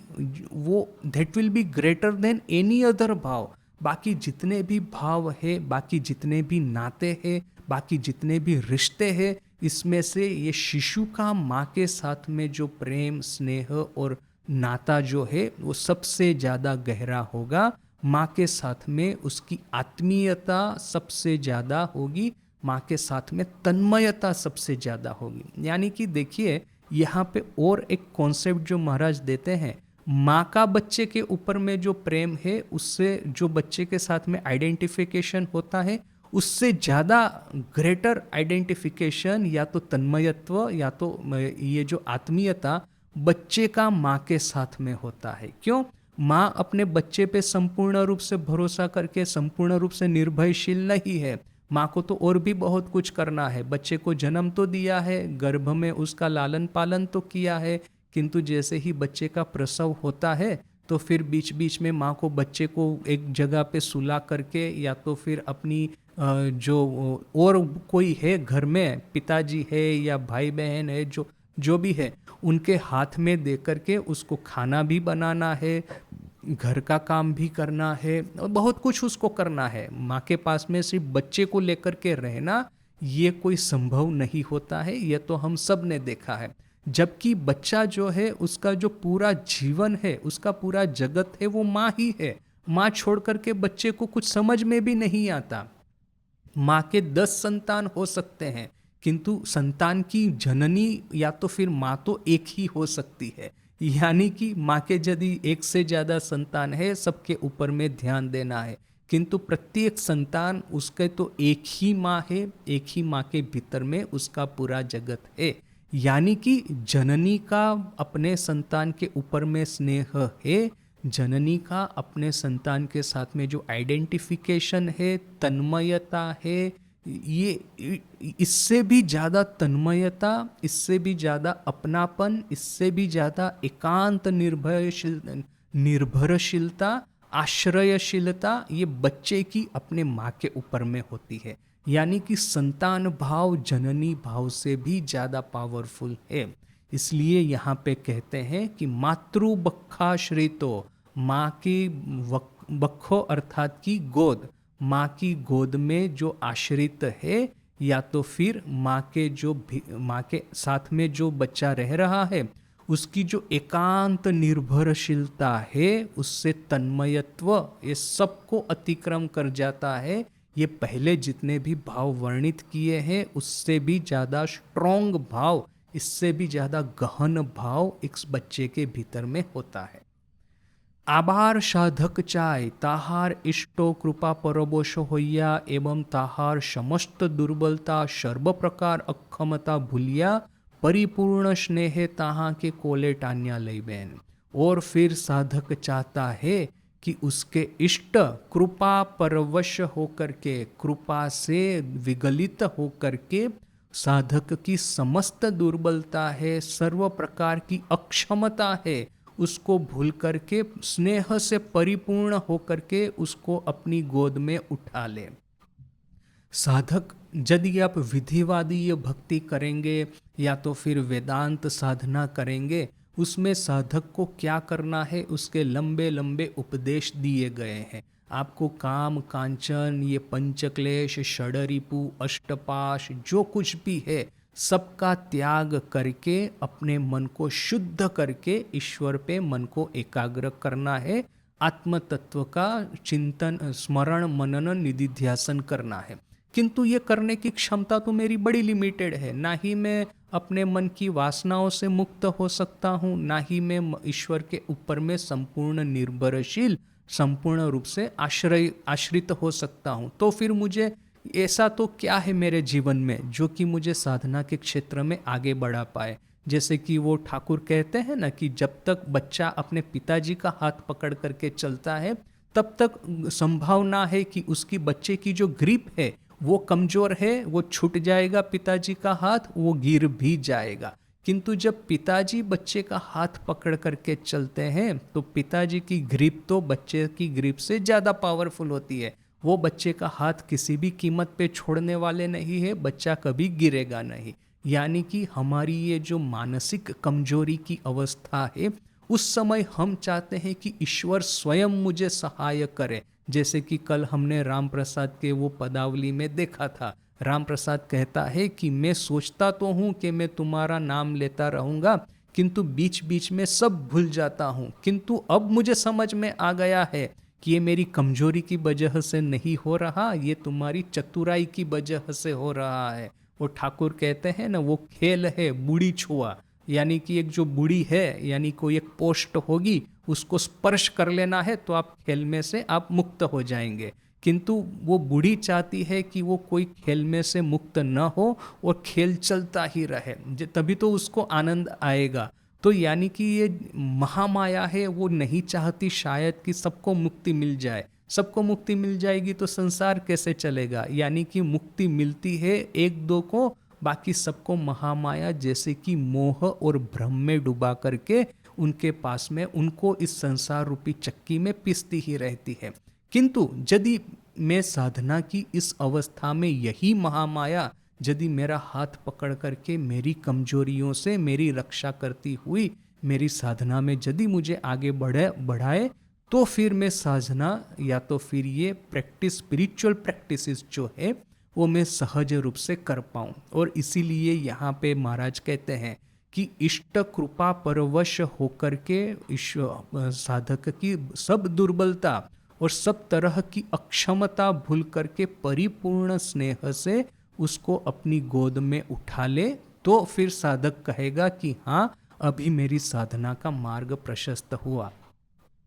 Speaker 1: वो that will be greater than any other भाव। बाकी जितने भी भाव है, बाकी जितने भी नाते हैं, बाकी जितने भी रिश्ते हैं, इसमें से ये शिशु का माँ के साथ में जो प्रेम स्नेह और नाता जो है वो सबसे ज़्यादा गहरा होगा। माँ के साथ में उसकी आत्मीयता सबसे ज़्यादा होगी, माँ के साथ में तन्मयता सबसे ज़्यादा होगी। यानी कि देखिए यहाँ पे और एक कॉन्सेप्ट जो महाराज देते हैं, माँ का बच्चे के ऊपर में जो प्रेम है उससे जो बच्चे के साथ में आइडेंटिफिकेशन होता है, उससे ज़्यादा ग्रेटर आइडेंटिफिकेशन या तो तन्मयत्व या तो ये जो आत्मीयता बच्चे का माँ के साथ में होता है। क्यों? माँ अपने बच्चे पे संपूर्ण रूप से भरोसा करके संपूर्ण रूप से निर्भयशील नहीं है। माँ को तो और भी बहुत कुछ करना है, बच्चे को जन्म तो दिया है, गर्भ में उसका लालन पालन तो किया है, किंतु जैसे ही बच्चे का प्रसव होता है तो फिर बीच बीच में माँ को बच्चे को एक जगह पे सुला करके, या तो फिर अपनी जो और कोई है घर में, पिताजी है या भाई बहन है, जो भी है, उनके हाथ में दे करके उसको खाना भी बनाना है, घर का काम भी करना है, और बहुत कुछ उसको करना है। माँ के पास में सिर्फ बच्चे को लेकर के रहना ये कोई संभव नहीं होता है, ये तो हम सब ने देखा है। जबकि बच्चा जो है उसका जो पूरा जीवन है, उसका पूरा जगत है वो माँ ही है। माँ छोड़ करके बच्चे को कुछ समझ में भी नहीं आता। माँ के 10 संतान हो सकते हैं, किंतु संतान की जननी या तो फिर माँ तो एक ही हो सकती है। यानी कि माँ के यदि एक से ज़्यादा संतान है, सबके ऊपर में ध्यान देना है, किंतु प्रत्येक संतान उसके तो एक ही माँ है, एक ही माँ के भीतर में उसका पूरा जगत है। यानी कि जननी का अपने संतान के ऊपर में स्नेह है, जननी का अपने संतान के साथ में जो आइडेंटिफिकेशन है, तन्मयता है, ये इससे भी ज़्यादा तन्मयता, इससे भी ज़्यादा अपनापन, इससे भी ज़्यादा एकांत निर्भरशीलता, आश्रयशीलता ये बच्चे की अपने माँ के ऊपर में होती है। यानी कि संतान भाव जननी भाव से भी ज़्यादा पावरफुल है। इसलिए यहाँ पे कहते हैं कि मातृबक्षाश्रितो माँ की बखो अर्थात की गोद, माँ की गोद में जो आश्रित है, या तो फिर माँ के साथ में जो बच्चा रह रहा है, उसकी जो एकांत निर्भरशीलता है, उससे तन्मयत्व ये सबको अतिक्रम कर जाता है। ये पहले जितने भी भाव वर्णित किए हैं उससे भी ज़्यादा स्ट्रॉन्ग भाव, इससे भी ज़्यादा गहन भाव इस बच्चे के भीतर में होता है। आबार साधक चाय ताहार इष्टो कृपा परबोश होइया एवं ताहार समस्त दुर्बलता सर्व प्रकार अक्षमता भूलिया परिपूर्ण स्नेह ताहा के कोले टान्या लई बैन। और फिर साधक चाहता है कि उसके इष्ट कृपा परवश होकर के, कृपा से विगलित होकर के, साधक की समस्त दुर्बलता है, सर्व प्रकार की अक्षमता है, उसको भूल करके स्नेह से परिपूर्ण होकर के उसको अपनी गोद में उठा ले। साधक यदि आप विधिवादी भक्ति करेंगे या तो फिर वेदांत साधना करेंगे, उसमें साधक को क्या करना है उसके लंबे लंबे उपदेश दिए गए हैं। आपको काम कांचन, ये पंचक्लेश, षडरिपु, अष्टपाश, जो कुछ भी है सबका त्याग करके अपने मन को शुद्ध करके ईश्वर पे मन को एकाग्र करना है। आत्म तत्व का चिंतन, स्मरण, मनन, निधिध्यासन करना है। किंतु ये करने की क्षमता तो मेरी बड़ी लिमिटेड है, ना ही मैं अपने मन की वासनाओं से मुक्त हो सकता हूँ, ना ही मैं ईश्वर के ऊपर में संपूर्ण निर्भरशील, संपूर्ण रूप से आश्रित हो सकता हूँ। तो फिर मुझे ऐसा तो क्या है मेरे जीवन में जो कि मुझे साधना के क्षेत्र में आगे बढ़ा पाए। जैसे कि वो ठाकुर कहते हैं ना कि जब तक बच्चा अपने पिताजी का हाथ पकड़ करके चलता है तब तक संभावना है कि उसकी बच्चे की जो ग्रिप है वो कमजोर है, वो छूट जाएगा पिताजी का हाथ, वो गिर भी जाएगा। किंतु जब पिताजी बच्चे का हाथ पकड़ करके चलते हैं तो पिताजी की ग्रिप तो बच्चे की ग्रिप से ज़्यादा पावरफुल होती है। वो बच्चे का हाथ किसी भी कीमत पे छोड़ने वाले नहीं है, बच्चा कभी गिरेगा नहीं। यानी कि हमारी ये जो मानसिक कमजोरी की अवस्था है, उस समय हम चाहते हैं कि ईश्वर स्वयं मुझे सहाय करे। जैसे कि कल हमने राम प्रसाद के वो पदावली में देखा था, राम प्रसाद कहता है कि मैं सोचता तो हूँ कि मैं तुम्हारा नाम लेता रहूँगा, किंतु बीच बीच में सब भूल जाता हूँ। किंतु अब मुझे समझ में आ गया है कि ये मेरी कमजोरी की वजह से नहीं हो रहा, ये तुम्हारी चतुराई की वजह से हो रहा है। वो ठाकुर कहते हैं ना, वो खेल है बूढ़ी छुआ, यानी कि एक जो बूढ़ी है, यानी कोई एक पोस्ट होगी, उसको स्पर्श कर लेना है तो आप खेल में से आप मुक्त हो जाएंगे। किंतु वो बूढ़ी चाहती है कि वो कोई खेल में से मुक्त न हो और खेल चलता ही रहे, तभी तो उसको आनंद आएगा। तो यानी कि ये महामाया है, वो नहीं चाहती शायद कि सबको मुक्ति मिल जाए। सबको मुक्ति मिल जाएगी तो संसार कैसे चलेगा। यानी कि मुक्ति मिलती है एक दो को, बाकी सबको महामाया जैसे कि मोह और भ्रम में डुबा करके उनके पास में उनको इस संसार रूपी चक्की में पीसती ही रहती है। किंतु यदि मैं साधना की इस अवस्था में यही महामाया यदि मेरा हाथ पकड़ करके मेरी कमजोरियों से मेरी रक्षा करती हुई मेरी साधना में यदि मुझे आगे बढ़ाए तो फिर मैं साधना या तो फिर ये प्रैक्टिस, स्पिरिचुअल प्रैक्टिसेस जो है वो मैं सहज रूप से कर पाऊँ। और इसीलिए यहाँ पे महाराज कहते हैं कि इष्ट कृपा परवश होकर के साधक की सब दुर्बलता और सब तरह की अक्षमता भूल करके परिपूर्ण स्नेह से उसको अपनी गोद में उठा ले, तो फिर साधक कहेगा कि हाँ, अभी मेरी साधना का मार्ग प्रशस्त हुआ।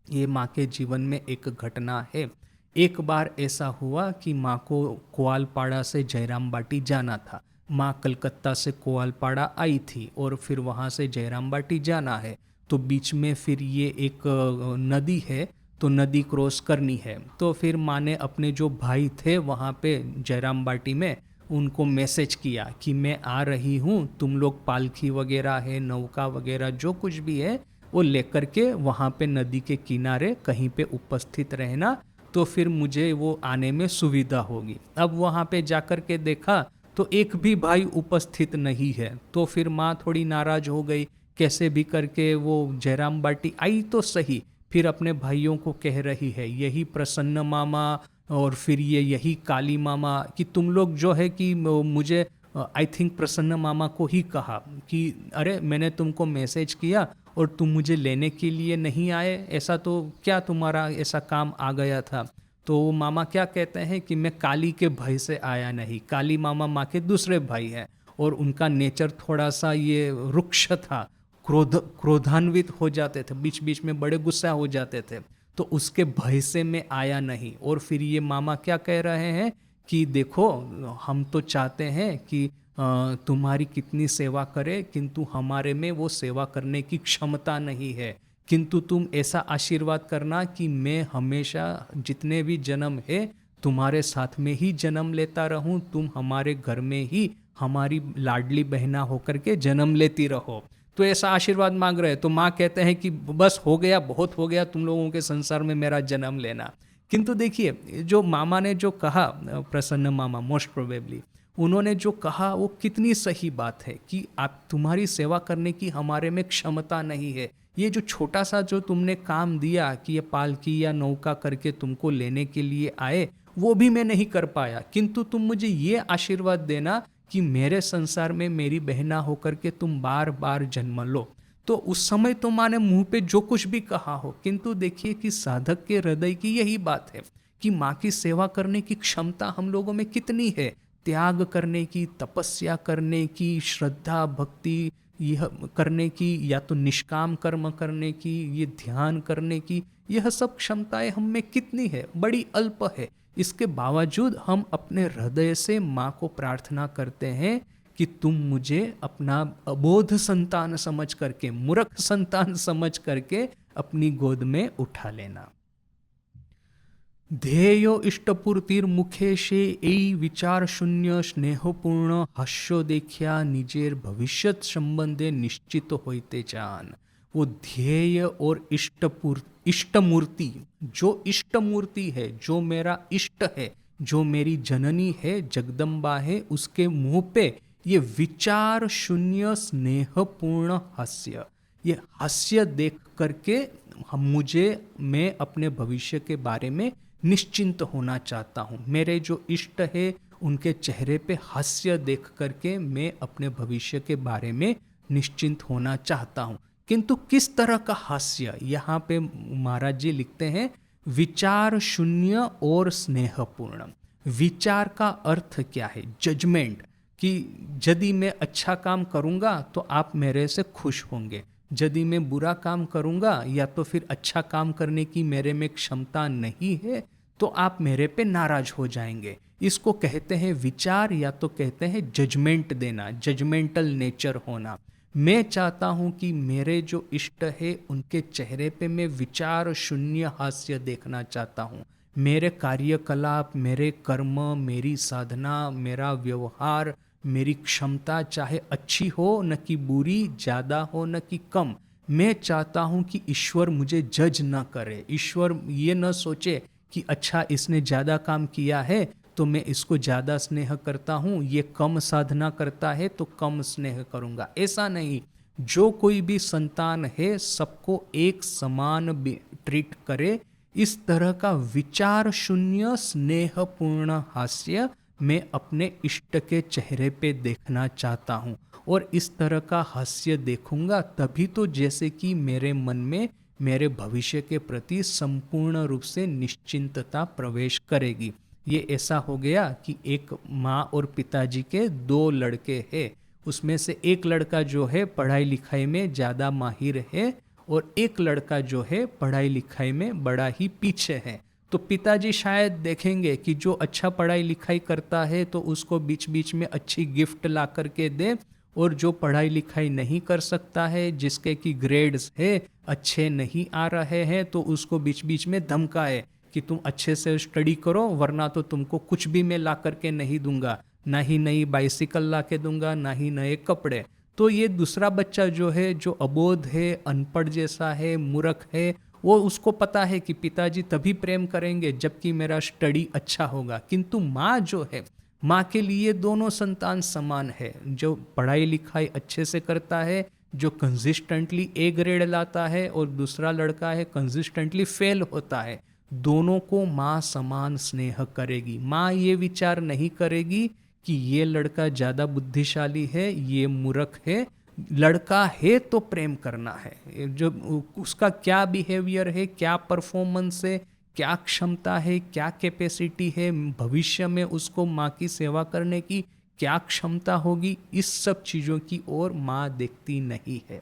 Speaker 1: ये माँ के जीवन में एक घटना है। एक बार ऐसा हुआ कि माँ को कोआलपाड़ा से जयराम बाटी जाना था। माँ कलकत्ता से कोआलपाड़ा आई थी और फिर वहाँ से जयराम बाटी जाना है, तो बीच में फिर ये एक नदी है, तो नदी क्रॉस करनी है। तो फिर माँ ने अपने जो भाई थे वहाँ पे जयराम बाटी में उनको मैसेज किया कि मैं आ रही हूँ, तुम लोग पालकी वगैरह है, नौका वगैरह जो कुछ भी है वो लेकर के वहाँ पे नदी के किनारे कहीं पे उपस्थित रहना, तो फिर मुझे वो आने में सुविधा होगी। अब वहाँ पे जाकर के देखा तो एक भी भाई उपस्थित नहीं है। तो फिर माँ थोड़ी नाराज हो गई, कैसे भी करके वो जयराम बाटी आई तो सही, फिर अपने भाइयों को कह रही है, यही प्रसन्न मामा और फिर ये यही काली मामा, कि तुम लोग जो है कि मुझे आई थिंक प्रसन्न मामा को ही कहा कि अरे मैंने तुमको मैसेज किया और तुम मुझे लेने के लिए नहीं आए, ऐसा तो क्या तुम्हारा ऐसा काम आ गया था। तो वो मामा क्या कहते हैं कि मैं काली के भय से आया नहीं। काली मामा माँ के दूसरे भाई हैं और उनका नेचर थोड़ा सा ये रुक्ष था, क्रोधान्वित हो जाते थे, बीच बीच में बड़े गुस्सा हो जाते थे, तो उसके भय से मैं आया नहीं। और फिर ये मामा क्या कह रहे हैं कि देखो हम तो चाहते हैं कि तुम्हारी कितनी सेवा करे, किंतु हमारे में वो सेवा करने की क्षमता नहीं है, किंतु तुम ऐसा आशीर्वाद करना कि मैं हमेशा जितने भी जन्म है तुम्हारे साथ में ही जन्म लेता रहूं, तुम हमारे घर में ही हमारी लाडली बहना होकर के जन्म लेती रहो। तो ऐसा आशीर्वाद मांग रहे हैं। तो माँ कहते हैं कि बस हो गया, बहुत हो गया तुम लोगों के संसार में मेरा जन्म लेना। किंतु देखिए जो मामा ने जो कहा, प्रसन्न मामा मोस्ट प्रोबेबली उन्होंने जो कहा वो कितनी सही बात है कि आप तुम्हारी सेवा करने की हमारे में क्षमता नहीं है। ये जो छोटा सा जो तुमने काम दिया कि ये पालकी या नौका करके तुमको लेने के लिए आए, वो भी मैं नहीं कर पाया, किंतु तुम मुझे ये आशीर्वाद देना कि मेरे संसार में मेरी बहना होकर के तुम बार बार जन्म लो। तो उस समय तो माँ ने मुंह पे जो कुछ भी कहा हो, किंतु देखिए कि साधक के हृदय की यही बात है कि माँ की सेवा करने की क्षमता हम लोगों में कितनी है, त्याग करने की, तपस्या करने की, श्रद्धा भक्ति यह करने की, या तो निष्काम कर्म करने की, ये ध्यान करने की, यह सब क्षमताएं हम में कितनी है, बड़ी अल्प है। इसके बावजूद हम अपने हृदय से माँ को प्रार्थना करते हैं कि तुम मुझे अपना अबोध संतान समझ करके, मूर्ख संतान समझ करके अपनी गोद में उठा लेना। ध्येयो इष्टपूर्तिर मुखे से এই विचार शून्य स्नेहपूर्ण हास्य देखिया निजेर भविष्यत संबंधे निश्चित होते चान। वो ध्येय और इष्ट मूर्ति, जो इष्ट मूर्ति है, जो मेरा इष्ट है, जो मेरी जननी है, जगदम्बा है, उसके मुंह पे ये विचार शून्य स्नेहपूर्ण हास्य, ये हास्य देख करके मैं अपने भविष्य के बारे में निश्चिंत होना चाहता हूँ। मेरे जो इष्ट है उनके चेहरे पे हास्य देख करके मैं अपने भविष्य के बारे में निश्चिंत होना चाहता हूँ। किंतु किस तरह का हास्य, यहाँ पे महाराज जी लिखते हैं विचार शून्य और स्नेहपूर्ण। विचार का अर्थ क्या है? जजमेंट, कि यदि मैं अच्छा काम करूँगा तो आप मेरे से खुश होंगे, यदि मैं बुरा काम करूँगा या तो फिर अच्छा काम करने की मेरे में क्षमता नहीं है तो आप मेरे पे नाराज हो जाएंगे। इसको कहते हैं विचार, या तो कहते हैं जजमेंट देना, जजमेंटल नेचर होना। मैं चाहता हूँ कि मेरे जो इष्ट है उनके चेहरे पे मैं विचार शून्य हास्य देखना चाहता हूँ। मेरे कार्यकलाप, मेरे कर्म, मेरी साधना, मेरा व्यवहार, मेरी क्षमता चाहे अच्छी हो न कि बुरी, ज़्यादा हो न कि कम, मैं चाहता हूँ कि ईश्वर मुझे जज न करे। ईश्वर ये न सोचे कि अच्छा इसने ज़्यादा काम किया है तो मैं इसको ज़्यादा स्नेह करता हूँ, ये कम साधना करता है तो कम स्नेह करूँगा। ऐसा नहीं, जो कोई भी संतान है सबको एक समान ट्रीट करे। इस तरह का विचार शून्य स्नेहपूर्ण हास्य मैं अपने इष्ट के चेहरे पे देखना चाहता हूँ, और इस तरह का हास्य देखूंगा तभी तो जैसे कि मेरे मन में मेरे भविष्य के प्रति संपूर्ण रूप से निश्चिंतता प्रवेश करेगी। ये ऐसा हो गया कि एक माँ और पिताजी के दो लड़के हैं, उसमें से एक लड़का जो है पढ़ाई लिखाई में ज़्यादा माहिर है और एक लड़का जो है पढ़ाई लिखाई में बड़ा ही पीछे है। तो पिताजी शायद देखेंगे कि जो अच्छा पढ़ाई लिखाई करता है तो उसको बीच बीच में अच्छी गिफ्ट ला करके दे, और जो पढ़ाई लिखाई नहीं कर सकता है, जिसके की ग्रेड्स है अच्छे नहीं आ रहे हैं, तो उसको बीच बीच में धमकाए कि तुम अच्छे से स्टडी करो वरना तो तुमको कुछ भी मैं ला करके नहीं दूंगा, ना ही नई बाइसिकल ला के दूंगा, ना ही नए कपड़े। तो ये दूसरा बच्चा जो है, जो अबोध है, अनपढ़ जैसा है, मूर्ख है, वो उसको पता है कि पिताजी तभी प्रेम करेंगे जबकि मेरा स्टडी अच्छा होगा। किंतु माँ जो है, माँ के लिए दोनों संतान समान है। जो पढ़ाई लिखाई अच्छे से करता है, जो कंसिस्टेंटली ए ग्रेड लाता है और दूसरा लड़का है कंसिस्टेंटली फेल होता है, दोनों को माँ समान स्नेह करेगी। माँ ये विचार नहीं करेगी कि ये लड़का ज़्यादा बुद्धिशाली है, ये मूर्ख है। लड़का है तो प्रेम करना है, जो उसका क्या बिहेवियर है, क्या परफॉर्मेंस है, क्या क्षमता है, क्या कैपेसिटी है, भविष्य में उसको माँ की सेवा करने की क्या क्षमता होगी, इस सब चीज़ों की ओर माँ देखती नहीं है।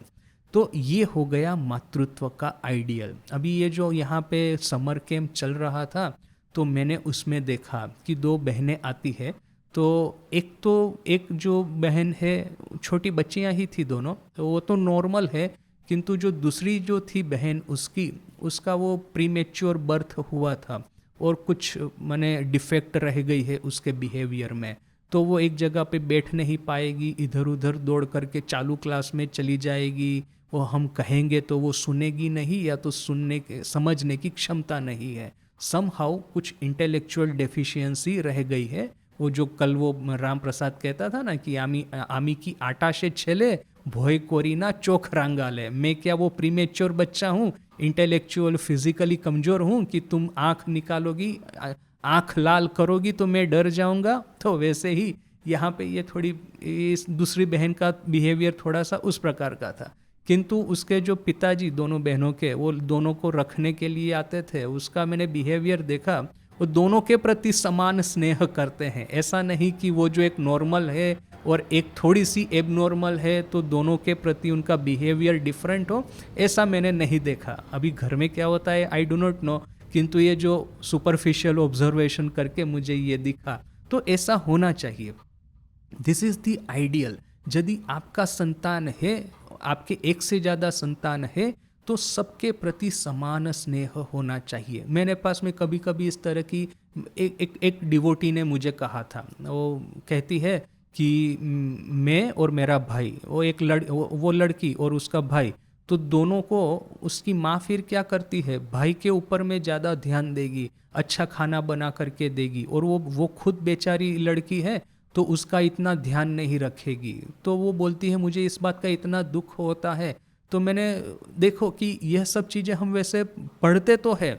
Speaker 1: तो ये हो गया मातृत्व का आइडियल। अभी ये जो यहाँ पे समर कैंप चल रहा था, तो मैंने उसमें देखा कि दो बहनें आती है। तो एक जो बहन है, छोटी बच्चियाँ ही थी दोनों, तो वो तो नॉर्मल है, किंतु जो दूसरी जो थी बहन, उसका वो प्रीमेच्योर बर्थ हुआ था और कुछ माने डिफेक्ट रह गई है उसके बिहेवियर में। तो वो एक जगह पे बैठ नहीं पाएगी, इधर उधर दौड़ करके चालू क्लास में चली जाएगी। वो हम कहेंगे तो वो सुनेगी नहीं, या तो समझने की क्षमता नहीं है। समहाउ कुछ इंटेलेक्चुअल डेफिशिएंसी रह गई है। वो जो कल वो राम प्रसाद कहता था ना कि आमी आमी की आटा से छेले, भोय कोरीना चोख रांगाले। मैं क्या वो प्रीमेच्योर बच्चा हूँ, इंटेलेक्चुअल फिजिकली कमज़ोर हूँ कि तुम आँख निकालोगी, आँख लाल करोगी तो मैं डर जाऊंगा? तो वैसे ही यहाँ पे ये थोड़ी इस दूसरी बहन का बिहेवियर थोड़ा सा उस प्रकार का था। किंतु उसके जो पिताजी दोनों बहनों के, वो दोनों को रखने के लिए आते थे, उसका मैंने बिहेवियर देखा। वो दोनों के प्रति समान स्नेह करते हैं। ऐसा नहीं कि वो जो एक नॉर्मल है और एक थोड़ी सी एबनॉर्मल है तो दोनों के प्रति उनका बिहेवियर डिफरेंट हो, ऐसा मैंने नहीं देखा। अभी घर में क्या होता है आई डो नॉट नो, किंतु ये जो सुपरफिशियल ऑब्जर्वेशन करके मुझे ये दिखा, तो ऐसा होना चाहिए। This is the ideal. यदि आपका संतान है, आपके एक से ज़्यादा संतान है, तो सबके प्रति समान स्नेह होना चाहिए। मेरे पास में कभी कभी इस तरह की एक डिवोटी ने मुझे कहा था। वो कहती है कि मैं और मेरा भाई, वो लड़की और उसका भाई, तो दोनों को उसकी माँ फिर क्या करती है, भाई के ऊपर में ज़्यादा ध्यान देगी, अच्छा खाना बना करके देगी, और वो खुद बेचारी लड़की है तो उसका इतना ध्यान नहीं रखेगी। तो वो बोलती है मुझे इस बात का इतना दुख होता है। तो मैंने देखो कि यह सब चीज़ें हम वैसे पढ़ते तो है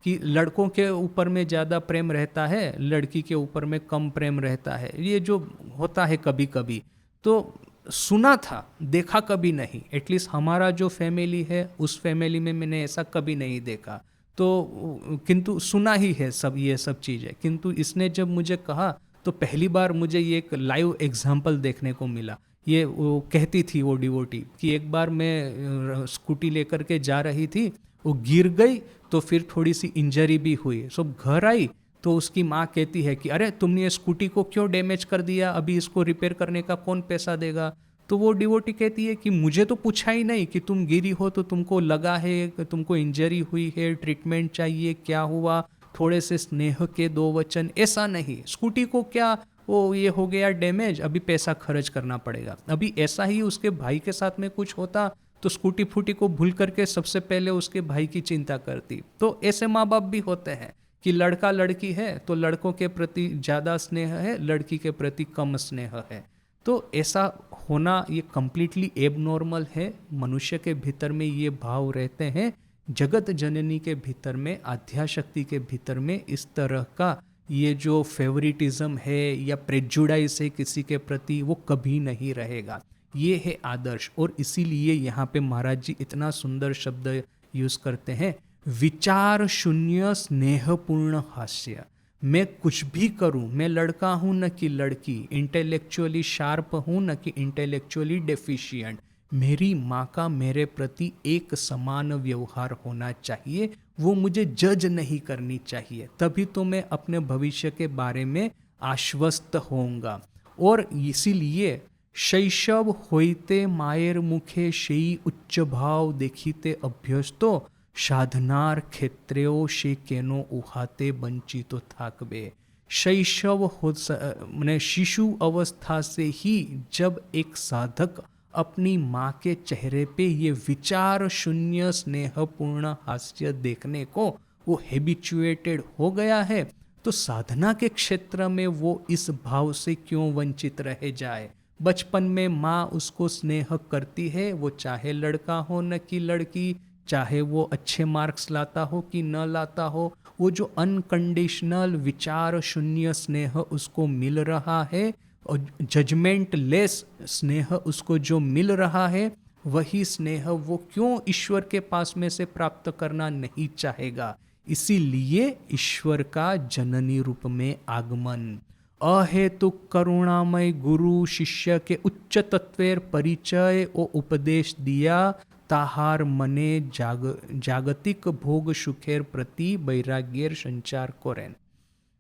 Speaker 1: कि लड़कों के ऊपर में ज़्यादा प्रेम रहता है, लड़की के ऊपर में कम प्रेम रहता है, ये जो होता है कभी कभी, तो सुना था, देखा कभी नहीं। एटलीस्ट हमारा जो फैमिली है उस फैमिली में मैंने ऐसा कभी नहीं देखा। तो किंतु सुना ही है सब ये सब चीज़ें। किंतु इसने जब मुझे कहा तो पहली बार मुझे ये एक लाइव एग्जाम्पल देखने को मिला। ये वो कहती थी वो डिवोटी कि एक बार मैं स्कूटी लेकर के जा रही थी, वो गिर गई, तो फिर थोड़ी सी इंजरी भी हुई। सो घर आई तो उसकी माँ कहती है कि अरे तुमने ये स्कूटी को क्यों डैमेज कर दिया, अभी इसको रिपेयर करने का कौन पैसा देगा? तो वो डिवोटी कहती है कि मुझे तो पूछा ही नहीं कि तुम गिरी हो, तो तुमको लगा है, तुमको इंजरी हुई है, ट्रीटमेंट चाहिए, क्या हुआ, थोड़े से स्नेह के दो वचन, ऐसा नहीं। स्कूटी को क्या वो ये हो गया डैमेज, अभी पैसा खर्च करना पड़ेगा। अभी ऐसा ही उसके भाई के साथ में कुछ होता तो स्कूटी फूटी को भूल करके सबसे पहले उसके भाई की चिंता करती। तो ऐसे माँ बाप भी होते हैं कि लड़का लड़की है तो लड़कों के प्रति ज़्यादा स्नेह है, लड़की के प्रति कम स्नेह है। तो ऐसा होना ये कम्प्लीटली एबनॉर्मल है। मनुष्य के भीतर में ये भाव रहते हैं, जगत जननी के भीतर में, आध्याशक्ति के भीतर में इस तरह का ये जो फेवरिटिज्म है या प्रेजुडाइज है किसी के प्रति, वो कभी नहीं रहेगा। ये है आदर्श। और इसीलिए यहाँ पे महाराज जी इतना सुंदर शब्द यूज करते हैं, विचार शून्य स्नेहपूर्ण हास्य। मैं कुछ भी करूं, मैं लड़का हूं न कि लड़की, इंटेलेक्चुअली शार्प हूं न कि इंटेलेक्चुअली डेफिशिएंट, मेरी माँ का मेरे प्रति एक समान व्यवहार होना चाहिए। वो मुझे जज नहीं करनी चाहिए, तभी तो मैं अपने भविष्य के बारे में आश्वस्त होऊंगा। और इसीलिए शैशव होइते मायर मुखे शेई उच्च भाव देखिते अभ्यस्तो, साधनार क्षेत्रेओ से केनो उहाते वंचितो थाकबे। शैशव हो मैंने शिशु अवस्था से ही जब एक साधक अपनी माँ के चेहरे पे ये विचार शून्य स्नेहपूर्ण हास्य देखने को वो हैबिचुएटेड हो गया है, तो साधना के क्षेत्र में वो इस भाव से क्यों वंचित रह जाए। बचपन में माँ उसको स्नेह करती है, वो चाहे लड़का हो न कि लड़की, चाहे वो अच्छे मार्क्स लाता हो कि न लाता हो, वो जो अनकंडीशनल विचार शून्य स्नेह उसको मिल रहा है और जजमेंट लेस स्नेह उसको जो मिल रहा है, वही स्नेह वो क्यों ईश्वर के पास में से प्राप्त करना नहीं चाहेगा। इसीलिए ईश्वर का जननी रूप में आगमन। अहेतुक करुणामय गुरु शिष्य के उच्च तत्वेर परिचय ओ उपदेश दिया, ताहार मने जागतिक भोग सुखेर प्रति वैराग्येर संचार करें।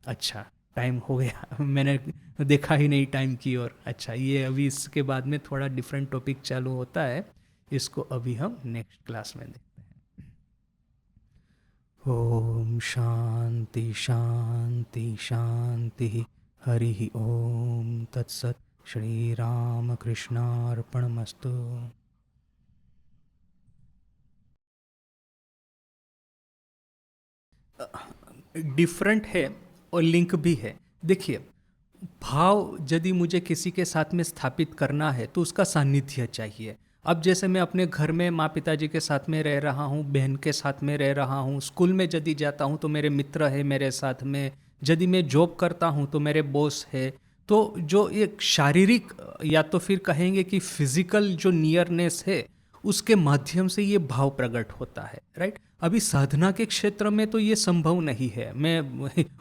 Speaker 1: अच्छा, टाइम हो गया, मैंने देखा ही नहीं टाइम की ओर। अच्छा, ये अभी इसके बाद में थोड़ा डिफरेंट टॉपिक चालू होता है, इसको अभी हम नेक्स्ट क्लास में देखते हैं। ओम शांति शांति शांति। हरि ओम तत्सत। श्री राम कृष्णार्पणमस्तु। डिफरेंट है और लिंक भी है। देखिए, भाव यदि मुझे किसी के साथ में स्थापित करना है तो उसका सानिध्य चाहिए। अब जैसे मैं अपने घर में माँ पिताजी के साथ में रह रहा हूँ, बहन के साथ में रह रहा हूँ, स्कूल में यदि जाता हूँ तो मेरे मित्र है मेरे साथ में, यदि मैं जॉब करता हूँ तो मेरे बॉस है। तो जो एक शारीरिक या तो फिर कहेंगे कि फिजिकल जो नियरनेस है, उसके माध्यम से ये भाव प्रकट होता है, राइट। अभी साधना के क्षेत्र में तो ये संभव नहीं है। मैं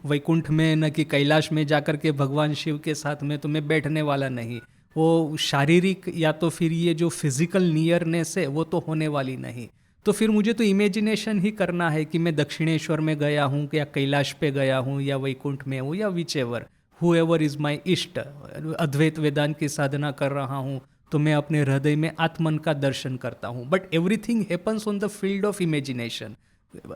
Speaker 1: वैकुंठ में न कि कैलाश में जाकर के भगवान शिव के साथ में तो मैं बैठने वाला नहीं। वो शारीरिक या तो फिर ये जो फिजिकल नियरनेस है वो तो होने वाली नहीं। तो फिर मुझे तो इमेजिनेशन ही करना है कि मैं दक्षिणेश्वर में गया हूँ या कैलाश पे गया हूँ या वैकुंठ में हूँ या whichever, whoever is my इष्ट, अद्वैत वेदांत की साधना कर रहा हूँ तो मैं अपने हृदय में आत्मन का दर्शन करता हूँ। But everything happens on the field of imagination.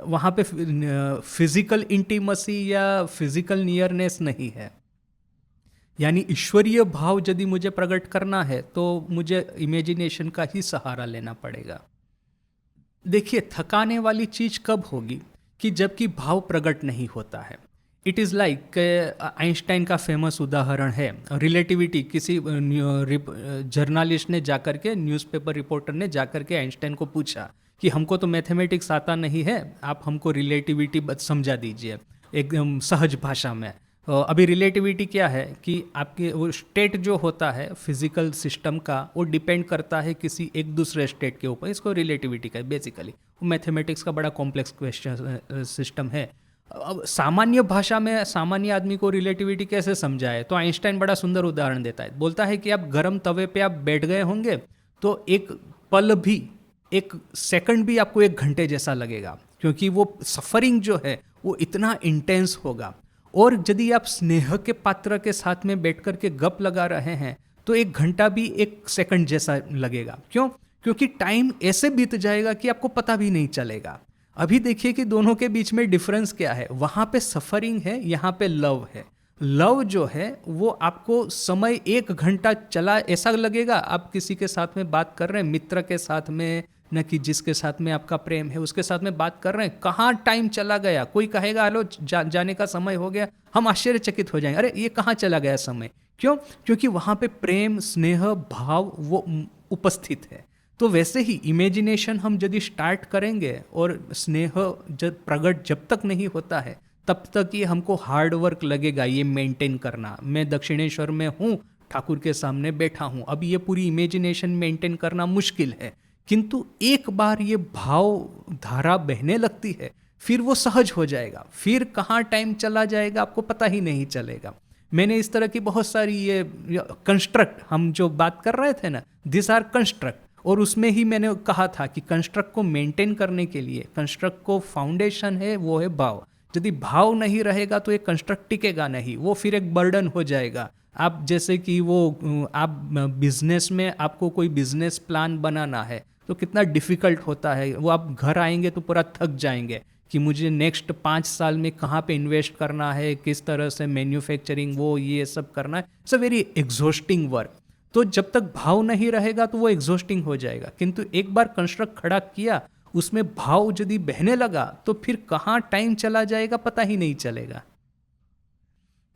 Speaker 1: वहाँ पे फिजिकल इंटीमसी या फिजिकल नियरनेस नहीं है। यानी ईश्वरीय भाव यदि मुझे प्रकट करना है तो मुझे इमेजिनेशन का ही सहारा लेना पड़ेगा। देखिए, थकाने वाली चीज कब होगी कि जबकि भाव प्रकट नहीं होता है। इट इज़ लाइक आइंस्टाइन का फेमस उदाहरण है रिलेटिविटी। किसी जर्नलिस्ट ने जाकर के, न्यूज़पेपर रिपोर्टर ने जाकर के आइंस्टाइन को पूछा कि हमको तो मैथमेटिक्स आता नहीं है, आप हमको रिलेटिविटी समझा दीजिए एकदम सहज भाषा में। अभी रिलेटिविटी क्या है कि आपके वो स्टेट जो होता है फिजिकल सिस्टम का, वो डिपेंड करता है किसी एक दूसरे स्टेट के ऊपर। इसको रिलेटिविटी का बेसिकली, वो मैथमेटिक्स का बड़ा कॉम्प्लेक्स क्वेश्चन सिस्टम है। अब सामान्य भाषा में सामान्य आदमी को रिलेटिविटी कैसे समझाए, तो आइंस्टाइन बड़ा सुंदर उदाहरण देता है। बोलता है कि आप गर्म तवे पे आप बैठ गए होंगे तो एक पल भी, एक सेकंड भी आपको एक घंटे जैसा लगेगा, क्योंकि वो सफरिंग जो है वो इतना इंटेंस होगा। और यदि आप स्नेह के पात्र के साथ में बैठ कर के गप लगा रहे हैं तो एक घंटा भी एक सेकंड जैसा लगेगा। क्यों? क्योंकि टाइम ऐसे बीत जाएगा कि आपको पता भी नहीं चलेगा। अभी देखिए कि दोनों के बीच में डिफरेंस क्या है। वहाँ पे सफरिंग है, यहाँ पे लव है। लव जो है वो आपको समय एक घंटा चला ऐसा लगेगा। आप किसी के साथ में बात कर रहे हैं, मित्र के साथ में, न कि जिसके साथ में आपका प्रेम है उसके साथ में बात कर रहे हैं, कहाँ टाइम चला गया। कोई कहेगा हेलो जाने का समय हो गया, हम आश्चर्यचकित हो जाएंगे, अरे ये कहाँ चला गया समय। क्यों? क्योंकि वहाँ पे प्रेम, स्नेह, भाव वो उपस्थित है। तो वैसे ही इमेजिनेशन हम यदि स्टार्ट करेंगे और स्नेह जब प्रकट जब तक नहीं होता है तब तक ये हमको हार्ड वर्क लगेगा ये मेंटेन करना। मैं दक्षिणेश्वर में हूँ, ठाकुर के सामने बैठा हूँ, अब ये पूरी इमेजिनेशन मेंटेन करना मुश्किल है। किंतु एक बार ये भाव धारा बहने लगती है फिर वो सहज हो जाएगा। फिर कहाँ टाइम चला जाएगा आपको पता ही नहीं चलेगा। मैंने इस तरह की बहुत सारी ये कंस्ट्रक्ट, हम जो बात कर रहे थे ना, दिस आर कंस्ट्रक्ट, और उसमें ही मैंने कहा था कि कंस्ट्रक्ट को मेंटेन करने के लिए कंस्ट्रक्ट को फाउंडेशन है वो है भाव। यदि भाव नहीं रहेगा तो ये कंस्ट्रक्ट टिकेगा नहीं, वो फिर एक बर्डन हो जाएगा। आप जैसे कि वो आप बिजनेस में आपको कोई बिजनेस प्लान बनाना है तो कितना डिफिकल्ट होता है। वो आप घर आएंगे तो पूरा थक जाएंगे कि मुझे नेक्स्ट 5 साल में कहाँ पे इन्वेस्ट करना है, किस तरह से मैन्युफैक्चरिंग वो ये सब करना है। It's a very exhausting work. तो जब तक भाव नहीं रहेगा तो वो एग्जॉस्टिंग हो जाएगा। किंतु एक बार कंस्ट्रक्ट खड़ा किया, उसमें भाव यदि बहने लगा तो फिर कहाँ टाइम चला जाएगा पता ही नहीं चलेगा।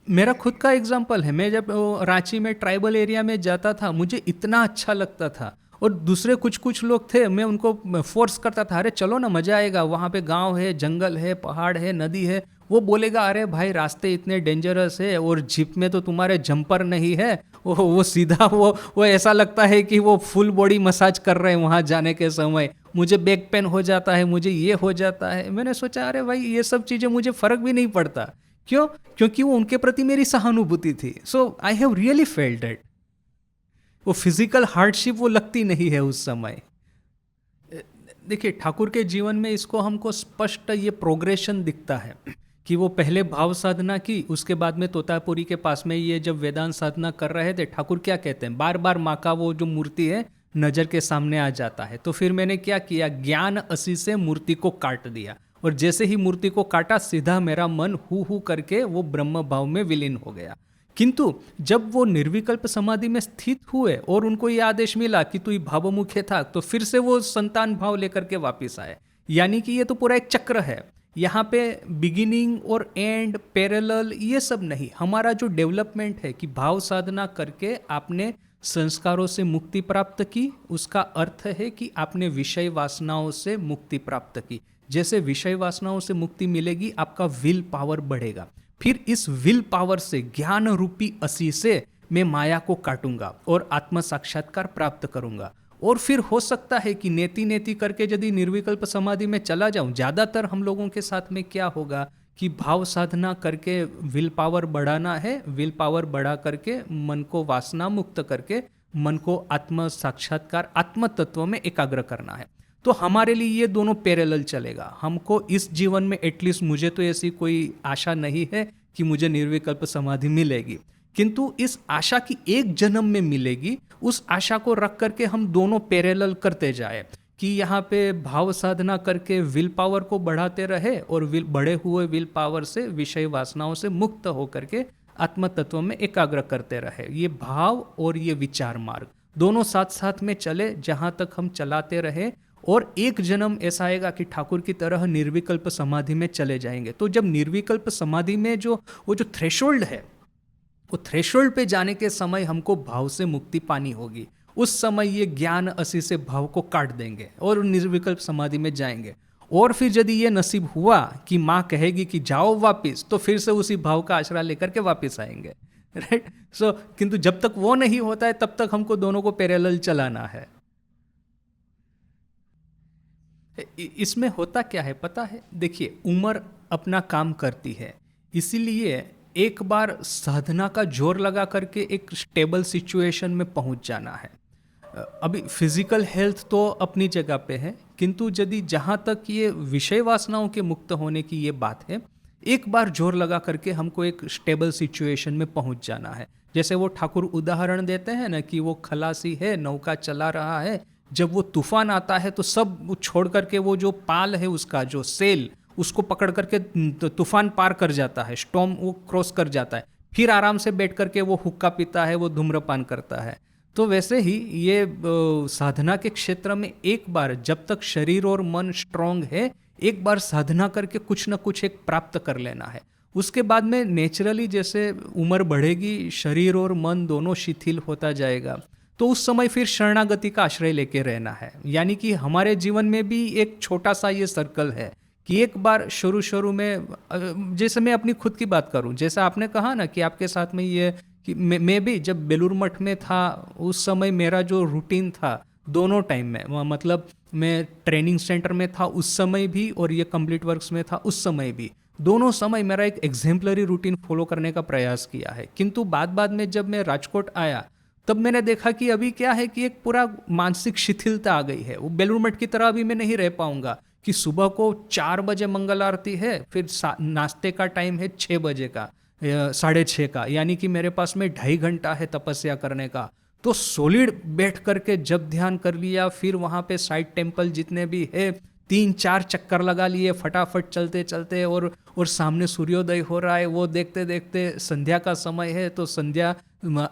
Speaker 1: मेरा खुद का एग्जाम्पल है। मैं जब रांची में ट्राइबल एरिया में जाता था, मुझे इतना अच्छा लगता था। और दूसरे कुछ कुछ लोग थे, मैं उनको फोर्स करता था, अरे चलो ना मजा आएगा, वहाँ पे गांव है, जंगल है, पहाड़ है, नदी है। वो बोलेगा अरे भाई रास्ते इतने डेंजरस है, और जीप में तो तुम्हारे जंपर नहीं है। वो सीधा वो ऐसा लगता है कि वो फुल बॉडी मसाज कर रहे हैं वहाँ जाने के समय। मुझे बैक पेन हो जाता है, मुझे ये हो जाता है। मैंने सोचा अरे भाई ये सब चीज़ें मुझे फ़र्क भी नहीं पड़ता। क्यों? क्योंकि वो उनके प्रति मेरी सहानुभूति थी। So I have really felt it. वो फिजिकल हार्डशिप वो लगती नहीं है उस समय। देखिए ठाकुर के जीवन में इसको हमको स्पष्ट ये प्रोग्रेशन दिखता है कि वो पहले भाव साधना की, उसके बाद में तोतापुरी के पास में ये जब वेदांत साधना कर रहे थे, ठाकुर क्या कहते हैं, बार बार माँ का वो जो मूर्ति है नज़र के सामने आ जाता है। तो फिर मैंने क्या किया, ज्ञान असी से मूर्ति को काट दिया, और जैसे ही मूर्ति को काटा सीधा मेरा मन हु करके वो ब्रह्म भाव में विलीन हो गया। किंतु जब वो निर्विकल्प समाधि में स्थित हुए और उनको ये आदेश मिला कि तू भावमुख्य था, तो फिर से वो संतान भाव लेकर के वापिस आए। यानी कि ये तो पूरा एक चक्र है। यहाँ पे बिगिनिंग और एंड पैरेलल ये सब नहीं, हमारा जो डेवलपमेंट है कि भाव साधना करके आपने संस्कारों से मुक्ति प्राप्त की, उसका अर्थ है कि आपने विषय वासनाओं से मुक्ति प्राप्त की। जैसे विषय वासनाओं से मुक्ति मिलेगी, आपका विल पावर बढ़ेगा। फिर इस विल पावर से, ज्ञान रूपी असी से मैं माया को काटूंगा और आत्म साक्षात्कार प्राप्त करूंगा। और फिर हो सकता है कि नेति नेति करके यदि निर्विकल्प समाधि में चला जाऊं। ज़्यादातर हम लोगों के साथ में क्या होगा कि भाव साधना करके विल पावर बढ़ाना है, विल पावर बढ़ा करके मन को वासना मुक्त करके मन को आत्म साक्षात्कार, आत्म तत्व में एकाग्र करना है। तो हमारे लिए ये दोनों पैरेलल चलेगा। हमको इस जीवन में एटलीस्ट, मुझे तो ऐसी कोई आशा नहीं है कि मुझे निर्विकल्प समाधि मिलेगी, किंतु इस आशा की एक जन्म में मिलेगी। उस आशा को रख करके हम दोनों पैरेलल करते जाए कि यहाँ पे भाव साधना करके विल पावर को बढ़ाते रहे और बढ़े हुए विल पावर से, विषय वासनाओं से मुक्त होकर के आत्म तत्व में एकाग्र करते रहे। ये भाव और ये विचार मार्ग दोनों साथ साथ में चले, जहाँ तक हम चलाते रहे। और एक जन्म ऐसा आएगा कि ठाकुर की तरह निर्विकल्प समाधि में चले जाएंगे। तो जब निर्विकल्प समाधि में वो जो थ्रेशोल्ड है, वो थ्रेशोल्ड पे जाने के समय हमको भाव से मुक्ति पानी होगी। उस समय ये ज्ञान असी से भाव को काट देंगे और निर्विकल्प समाधि में जाएंगे। और फिर यदि ये नसीब हुआ कि माँ कहेगी कि जाओ वापिस, तो फिर से उसी भाव का आश्रय लेकर के वापिस आएंगे, राइट। सो किंतु जब तक वो नहीं होता है तब तक हमको दोनों को पैरेलल चलाना है। इसमें होता क्या है पता है, देखिए उम्र अपना काम करती है, इसीलिए एक बार साधना का जोर लगा करके एक स्टेबल सिचुएशन में पहुंच जाना है। अभी फिजिकल हेल्थ तो अपनी जगह पे है, किंतु यदि जहाँ तक ये विषय वासनाओं के मुक्त होने की ये बात है, एक बार जोर लगा करके हमको एक स्टेबल सिचुएशन में पहुंच जाना है। जैसे वो ठाकुर उदाहरण देते हैं ना कि वो खलासी है, नौका चला रहा है, जब वो तूफान आता है तो सब छोड़ करके वो जो पाल है उसका जो सेल, उसको पकड़ करके तूफान पार कर जाता है, स्टॉर्म वो क्रॉस कर जाता है, फिर आराम से बैठ करके वो हुक्का पीता है, वो धूम्रपान करता है। तो वैसे ही ये साधना के क्षेत्र में एक बार जब तक शरीर और मन स्ट्रांग है, एक बार साधना करके कुछ ना कुछ एक प्राप्त कर लेना है। उसके बाद में नेचुरली जैसे उम्र बढ़ेगी, शरीर और मन दोनों शिथिल होता जाएगा, तो उस समय फिर शरणागति का आश्रय लेके रहना है। यानी कि हमारे जीवन में भी एक छोटा सा ये सर्कल है कि एक बार शुरू में, जैसे मैं अपनी खुद की बात करूं, जैसा आपने कहा ना कि आपके साथ में ये कि मैं भी जब बेलूर मठ में था उस समय मेरा जो रूटीन था दोनों टाइम में, मतलब मैं ट्रेनिंग सेंटर में था उस समय भी और ये कंप्लीट वर्क्स में था उस समय भी, दोनों समय मेरा एक एग्जेम्पलरी रूटीन फॉलो करने का प्रयास किया है। किंतु बाद में जब मैं राजकोट आया तब मैंने देखा कि अभी क्या है कि एक पूरा मानसिक शिथिलता आ गई है। वो बेलूर मठ की तरह अभी मैं नहीं रह पाऊंगा कि सुबह को 4 बजे मंगल आरती है, फिर नाश्ते का टाइम है 6 बजे का, 6:30 का, यानी कि मेरे पास में 2.5 घंटा है तपस्या करने का। तो सॉलिड बैठ करके जब ध्यान कर लिया, फिर वहाँ पे साइड टेम्पल जितने भी है 3-4 चक्कर लगा लिए फटाफट चलते चलते, और सामने सूर्योदय हो रहा है, वो देखते देखते संध्या का समय है, तो संध्या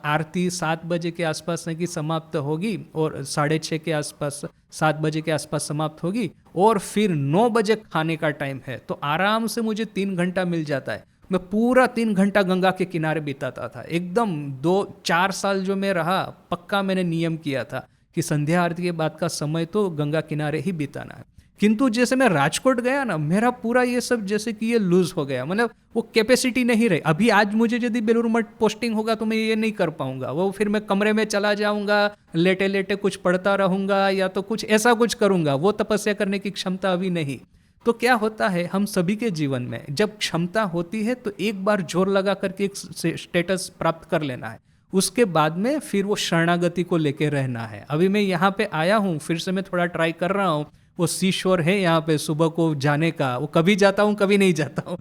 Speaker 1: आरती 7 बजे के आसपास की समाप्त होगी और 6:30 के आसपास, 7 बजे के आसपास समाप्त होगी, और फिर 9 बजे खाने का टाइम है, तो आराम से मुझे 3 घंटा मिल जाता है। मैं पूरा 3 घंटा गंगा के किनारे बिताता था एकदम। 2-4 साल जो मैं रहा, पक्का मैंने नियम किया था कि संध्या आरती के बाद का समय तो गंगा किनारे ही बिताना है। किंतु जैसे मैं राजकोट गया ना, मेरा पूरा ये सब जैसे कि ये लूज हो गया, मतलब वो कैपेसिटी नहीं रही। अभी आज मुझे यदि बेलूर मठ पोस्टिंग होगा तो मैं ये नहीं कर पाऊंगा, वो फिर मैं कमरे में चला जाऊंगा, लेटे लेटे कुछ पढ़ता रहूंगा या तो कुछ ऐसा कुछ करूंगा, वो तपस्या करने की क्षमता अभी नहीं। तो क्या होता है हम सभी के जीवन में, जब क्षमता होती है तो एक बार जोर लगा करके एक स्टेटस प्राप्त कर लेना है, उसके बाद में फिर वो शरणागति को लेके रहना है। अभी मैं यहाँ पे आया हूँ, फिर से मैं थोड़ा ट्राई कर रहा हूँ, वो सी शोर है यहाँ पे सुबह को जाने का, वो कभी जाता हूँ कभी नहीं जाता हूँ।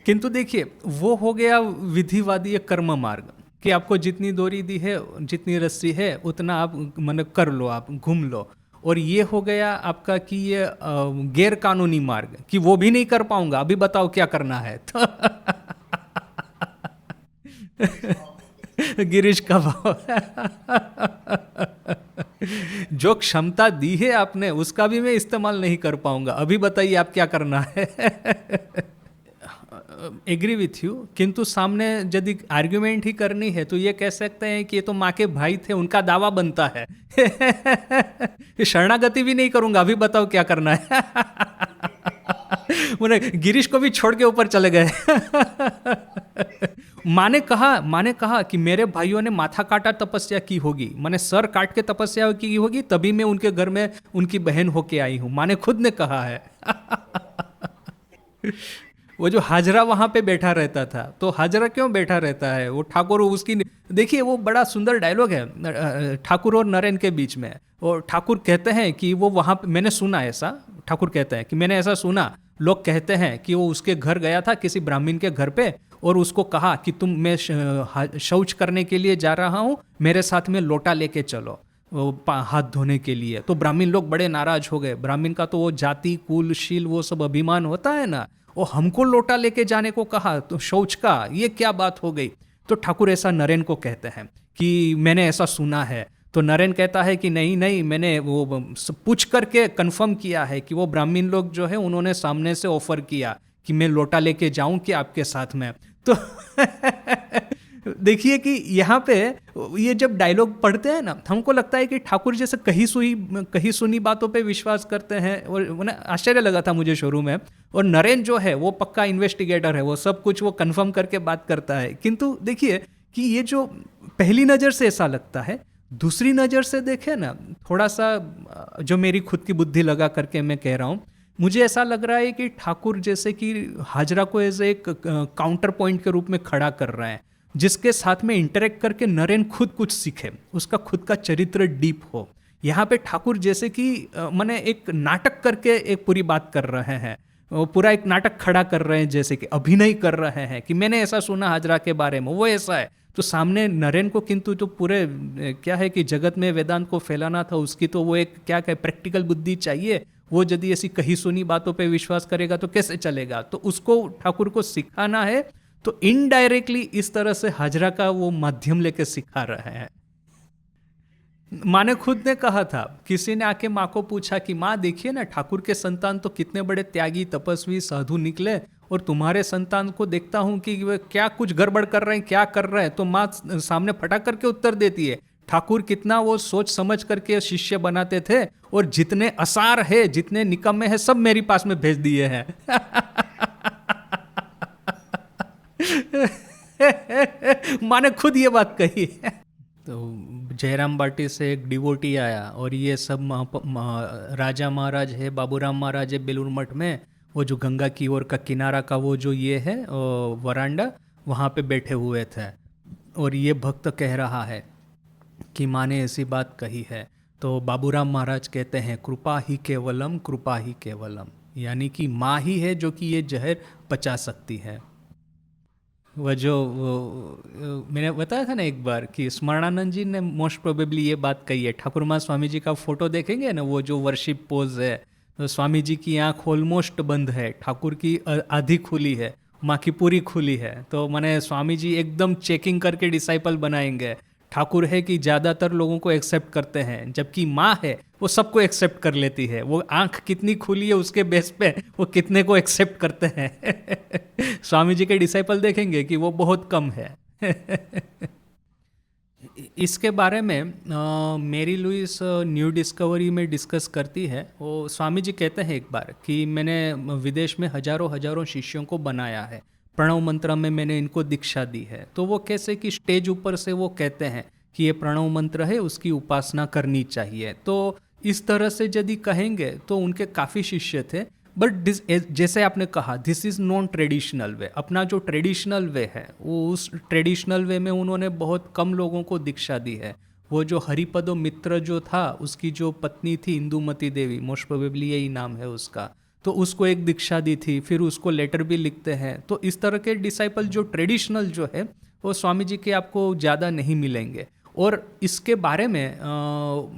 Speaker 1: किंतु देखिए वो हो गया विधिवादी कर्म मार्ग कि आपको जितनी डोरी दी है, जितनी रस्सी है उतना आप मतलब कर लो, आप घूम लो। और ये हो गया आपका कि ये गैर कानूनी मार्ग कि वो भी नहीं कर पाऊंगा, अभी बताओ क्या करना है। तो गिरीश का भाव। जो क्षमता दी है आपने उसका भी मैं इस्तेमाल नहीं कर पाऊंगा, अभी बताइए आप क्या करना है। एग्री विथ यू, किंतु सामने यदि आर्ग्यूमेंट ही करनी है तो ये कह सकते हैं कि ये तो माँ के भाई थे, उनका दावा बनता है। शरणागति भी नहीं करूंगा, अभी बताओ क्या करना है। गिरीश को भी छोड़ के ऊपर चले गए। माँ ने कहा कि मेरे भाइयों ने माथा काटा तपस्या की होगी, मैंने सर काट के तपस्या की होगी, तभी मैं उनके घर में उनकी बहन होके आई हूं, माँ ने खुद ने कहा है। वो जो हाजरा वहां पे बैठा रहता था, तो हाजरा क्यों बैठा रहता है, वो ठाकुर उसकी, देखिए वो बड़ा सुंदर डायलॉग है ठाकुर और नरेन के बीच में। और ठाकुर कहते हैं कि वो वहां पे, मैंने सुना ऐसा, ठाकुर कहते हैं कि मैंने ऐसा सुना, लोग कहते हैं कि वो उसके घर गया था किसी ब्राह्मण के घर पे, और उसको कहा कि मैं शौच करने के लिए जा रहा हूँ, मेरे साथ में लोटा लेके चलो हाथ धोने के लिए। तो ब्राह्मण लोग बड़े नाराज हो गए, ब्राह्मण का तो वो जाति कुलशील वो सब अभिमान होता है ना, वो हमको लोटा लेके जाने को कहा, तो शौच का ये क्या बात हो गई। तो ठाकुर ऐसा नरेन को कहते हैं कि मैंने ऐसा सुना है। तो नरेन कहता है कि नहीं नहीं, मैंने वो पूछ करके कंफर्म किया है कि वो ब्राह्मण लोग जो है उन्होंने सामने से ऑफर किया कि मैं लोटा लेके जाऊं कि आपके साथ में। तो देखिए कि यहाँ पे ये जब डायलॉग पढ़ते हैं ना, हमको लगता है कि ठाकुर जैसे कहीं सुनी बातों पे विश्वास करते हैं, और आश्चर्य लगा था मुझे शुरू में। और नरेन जो है वो पक्का इन्वेस्टिगेटर है, वो सब कुछ वो कंफर्म करके बात करता है। किंतु देखिए कि ये जो पहली नज़र से ऐसा लगता है, दूसरी नज़र से देखे ना, थोड़ा सा जो मेरी खुद की बुद्धि लगा करके मैं कह रहा हूँ, मुझे ऐसा लग रहा है कि ठाकुर जैसे कि हाजरा को एज एक काउंटर पॉइंट के रूप में खड़ा कर रहे हैं, जिसके साथ में इंटरेक्ट करके नरेन खुद कुछ सीखे, उसका खुद का चरित्र डीप हो। यहाँ पे ठाकुर जैसे कि माने एक नाटक करके एक पूरी बात कर रहे हैं, पूरा एक नाटक खड़ा कर रहे हैं, जैसे कि अभिनय कर रहे हैं कि मैंने ऐसा सुना हाजरा के बारे में, वो ऐसा है। तो सामने नरेन को किंतु जो पूरे क्या है कि जगत में वेदांत को फैलाना था, उसकी तो वो एक क्या कहे प्रैक्टिकल बुद्धि चाहिए। वो यदि ऐसी कही सुनी बातों पे विश्वास करेगा तो कैसे चलेगा। तो उसको ठाकुर को सिखाना है, तो इनडायरेक्टली इस तरह से हाजरा का वो माध्यम लेके सिखा रहे हैं। माँ ने खुद ने कहा था, किसी ने आके माँ को पूछा कि माँ देखिए ना, ठाकुर के संतान तो कितने बड़े त्यागी तपस्वी साधु निकले, और तुम्हारे संतान को देखता हूँ कि वे क्या कुछ गड़बड़ कर रहे हैं, क्या कर रहे हैं। तो माँ सामने फटाक करके उत्तर देती है, ठाकुर कितना वो सोच समझ करके शिष्य बनाते थे, और जितने असार है, जितने निकम्मे हैं, सब मेरे पास में भेज दिए हैं। माँ ने खुद ये बात कही है। तो जयराम बाटी से एक डिवोटी आया, और ये सब राजा महाराज है, बाबूराम महाराज है बेलूर मठ में, वो जो गंगा की ओर का किनारा का वो जो ये है वरांडा, वहाँ पे बैठे हुए थे। और ये भक्त कह रहा है कि माँ ने ऐसी बात कही है। तो बाबूराम महाराज कहते हैं, कृपा ही केवलम, कृपा ही केवलम, यानी कि माँ ही है जो कि ये जहर पचा सकती है। वह जो मैंने बताया था ना एक बार कि स्मरणानंद जी ने मोस्ट प्रोबेबली ये बात कही है। ठाकुर माँ स्वामी जी का फोटो देखेंगे ना, वो जो वर्शिप पोज है, तो स्वामी जी की आँख ऑलमोस्ट बंद है, ठाकुर की आधी खुली है, माँ की पूरी खुली है। तो मैंने स्वामी जी एकदम चेकिंग करके डिसाइपल बनाएंगे, ठाकुर है कि ज़्यादातर लोगों को एक्सेप्ट करते हैं, जबकि माँ है वो सबको एक्सेप्ट कर लेती है। वो आंख कितनी खुली है उसके बेस पे वो कितने को एक्सेप्ट करते हैं। स्वामी जी के डिसाइपल देखेंगे कि वो बहुत कम है। इसके बारे में मेरी लुइस न्यू डिस्कवरी में डिस्कस करती है। वो स्वामी जी कहते हैं एक बार कि मैंने विदेश में हजारों हजारों शिष्यों को बनाया है, प्रणव मंत्र में मैंने इनको दीक्षा दी है। तो वो कैसे कि स्टेज ऊपर से वो कहते हैं कि ये प्रणव मंत्र है, उसकी उपासना करनी चाहिए। तो इस तरह से यदि कहेंगे तो उनके काफ़ी शिष्य थे। बट जैसे आपने कहा, this is non traditional way. अपना जो ट्रेडिशनल वे है वो उस ट्रेडिशनल वे में उन्होंने बहुत कम लोगों को दीक्षा दी है। वो जो हरिपदो मित्र जो था, उसकी जो पत्नी थी इंदुमती देवी, मोस्ट प्रोबेबली यही नाम है उसका, तो उसको एक दीक्षा दी थी, फिर उसको लेटर भी लिखते हैं। तो इस तरह के डिसाइपल जो ट्रेडिशनल जो है वो स्वामी जी के आपको ज़्यादा नहीं मिलेंगे। और इसके बारे में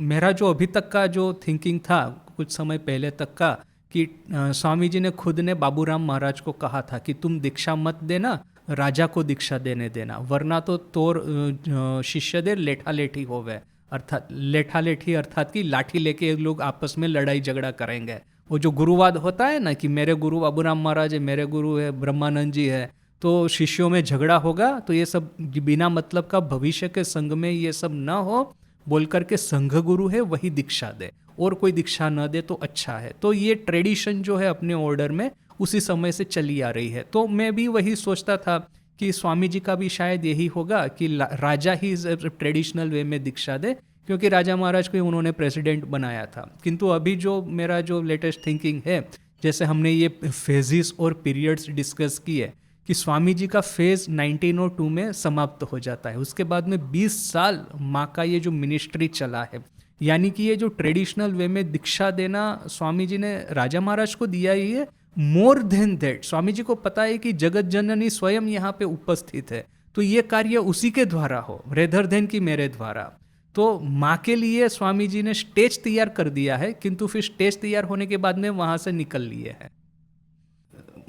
Speaker 1: मेरा जो अभी तक का जो थिंकिंग था कुछ समय पहले तक का, कि स्वामी जी ने खुद ने बाबूराम महाराज को कहा था कि तुम दीक्षा मत देना, राजा को दीक्षा देने देना, वरना तो तोर शिष्य दे लेठा लेठी होवे। अर्थात लेठा लेठी अर्थात कि लाठी लेके लोग आपस में लड़ाई झगड़ा करेंगे। वो जो गुरुवाद होता है ना कि मेरे गुरु बाबूराम महाराज है, मेरे गुरु है ब्रह्मानंद जी है, तो शिष्यों में झगड़ा होगा। तो ये सब बिना मतलब का भविष्य के संग में ये सब ना हो बोल करके संघ गुरु है वही दीक्षा दे, और कोई दीक्षा न दे तो अच्छा है। तो ये ट्रेडिशन जो है अपने ऑर्डर में उसी समय से चली आ रही है। तो मैं भी वही सोचता था कि स्वामी जी का भी शायद यही होगा कि राजा ही ट्रेडिशनल वे में दीक्षा दे, क्योंकि राजा महाराज को उन्होंने प्रेसिडेंट बनाया था। किंतु अभी जो मेरा जो लेटेस्ट थिंकिंग है, जैसे हमने ये फेजेस और पीरियड्स डिस्कस किए, कि स्वामी जी का फेज 1902 में समाप्त हो जाता है। उसके बाद में 20 साल माँ का ये जो मिनिस्ट्री चला है, यानी कि ये जो ट्रेडिशनल वे में दीक्षा देना स्वामी जी ने राजा महाराज को दिया ही है। More than that, Swami ji को पता है कि जगत जननी स्वयं यहाँ पे उपस्थित है, तो ये कार्य उसी के द्वारा हो रेदर देन कि मेरे द्वारा। तो माँ के लिए स्वामी जी ने स्टेज तैयार कर दिया है, किंतु फिर स्टेज तैयार होने के बाद में वहाँ से निकल लिए हैं।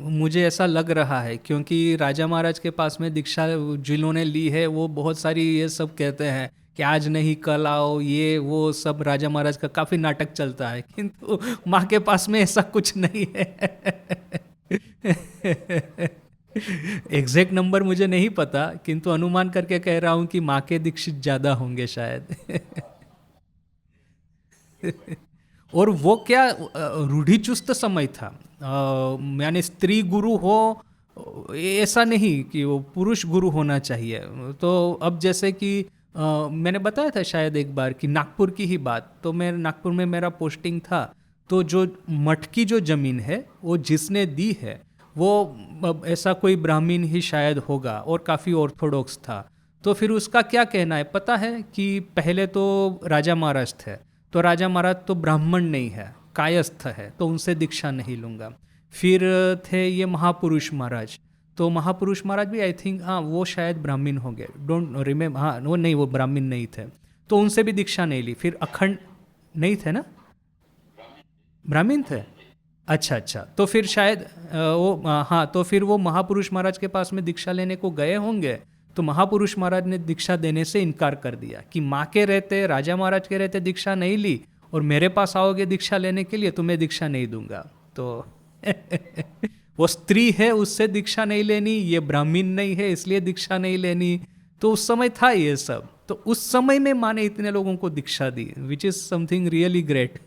Speaker 1: मुझे ऐसा लग रहा है, क्योंकि राजा महाराज के पास में दीक्षा जिन्होंने ली है वो बहुत सारी ये सब कहते हैं कि आज नहीं कल आओ, ये वो सब राजा महाराज का काफ़ी नाटक चलता है, किंतु माँ के पास में ऐसा कुछ नहीं है। एग्जैक्ट नंबर मुझे नहीं पता, किंतु अनुमान करके कह रहा हूँ कि माँ के दीक्षित ज़्यादा होंगे शायद। और वो क्या रूढ़िचुस्त समय था, यानी स्त्री गुरु हो ऐसा नहीं कि वो पुरुष गुरु होना चाहिए। तो अब जैसे कि मैंने बताया था शायद एक बार कि नागपुर की ही बात, तो मैं नागपुर में मेरा पोस्टिंग था, तो जो मठ की जो ज़मीन है वो जिसने दी है वो ऐसा कोई ब्राह्मण ही शायद होगा और काफ़ी ऑर्थोडॉक्स था। तो फिर उसका क्या कहना है पता है कि पहले तो राजा महाराज थे, तो राजा महाराज तो ब्राह्मण नहीं है, कायस्थ है, तो उनसे दीक्षा नहीं लूँगा। फिर थे ये महापुरुष महाराज, तो महापुरुष महाराज भी आई थिंक हाँ वो शायद ब्राह्मण हो गए, डोंट रिमेम्बर, हाँ वो नहीं, वो ब्राह्मण नहीं थे, तो उनसे भी दीक्षा नहीं ली। फिर अखंड नहीं थे ना, ब्राह्मण थे, अच्छा अच्छा, तो फिर शायद हाँ, तो फिर वो महापुरुष महाराज के पास में दीक्षा लेने को गए होंगे, तो महापुरुष महाराज ने दीक्षा देने से इनकार कर दिया कि माँ के रहते, राजा महाराज के रहते दीक्षा नहीं ली और मेरे पास आओगे दीक्षा लेने के लिए तो मैं दीक्षा नहीं दूंगा। तो वो स्त्री है उससे दीक्षा नहीं लेनी, ये ब्राह्मण नहीं है इसलिए दीक्षा नहीं लेनी। तो उस समय था ये सब, तो उस समय में माँ ने इतने लोगों को दीक्षा दी, which is something really great.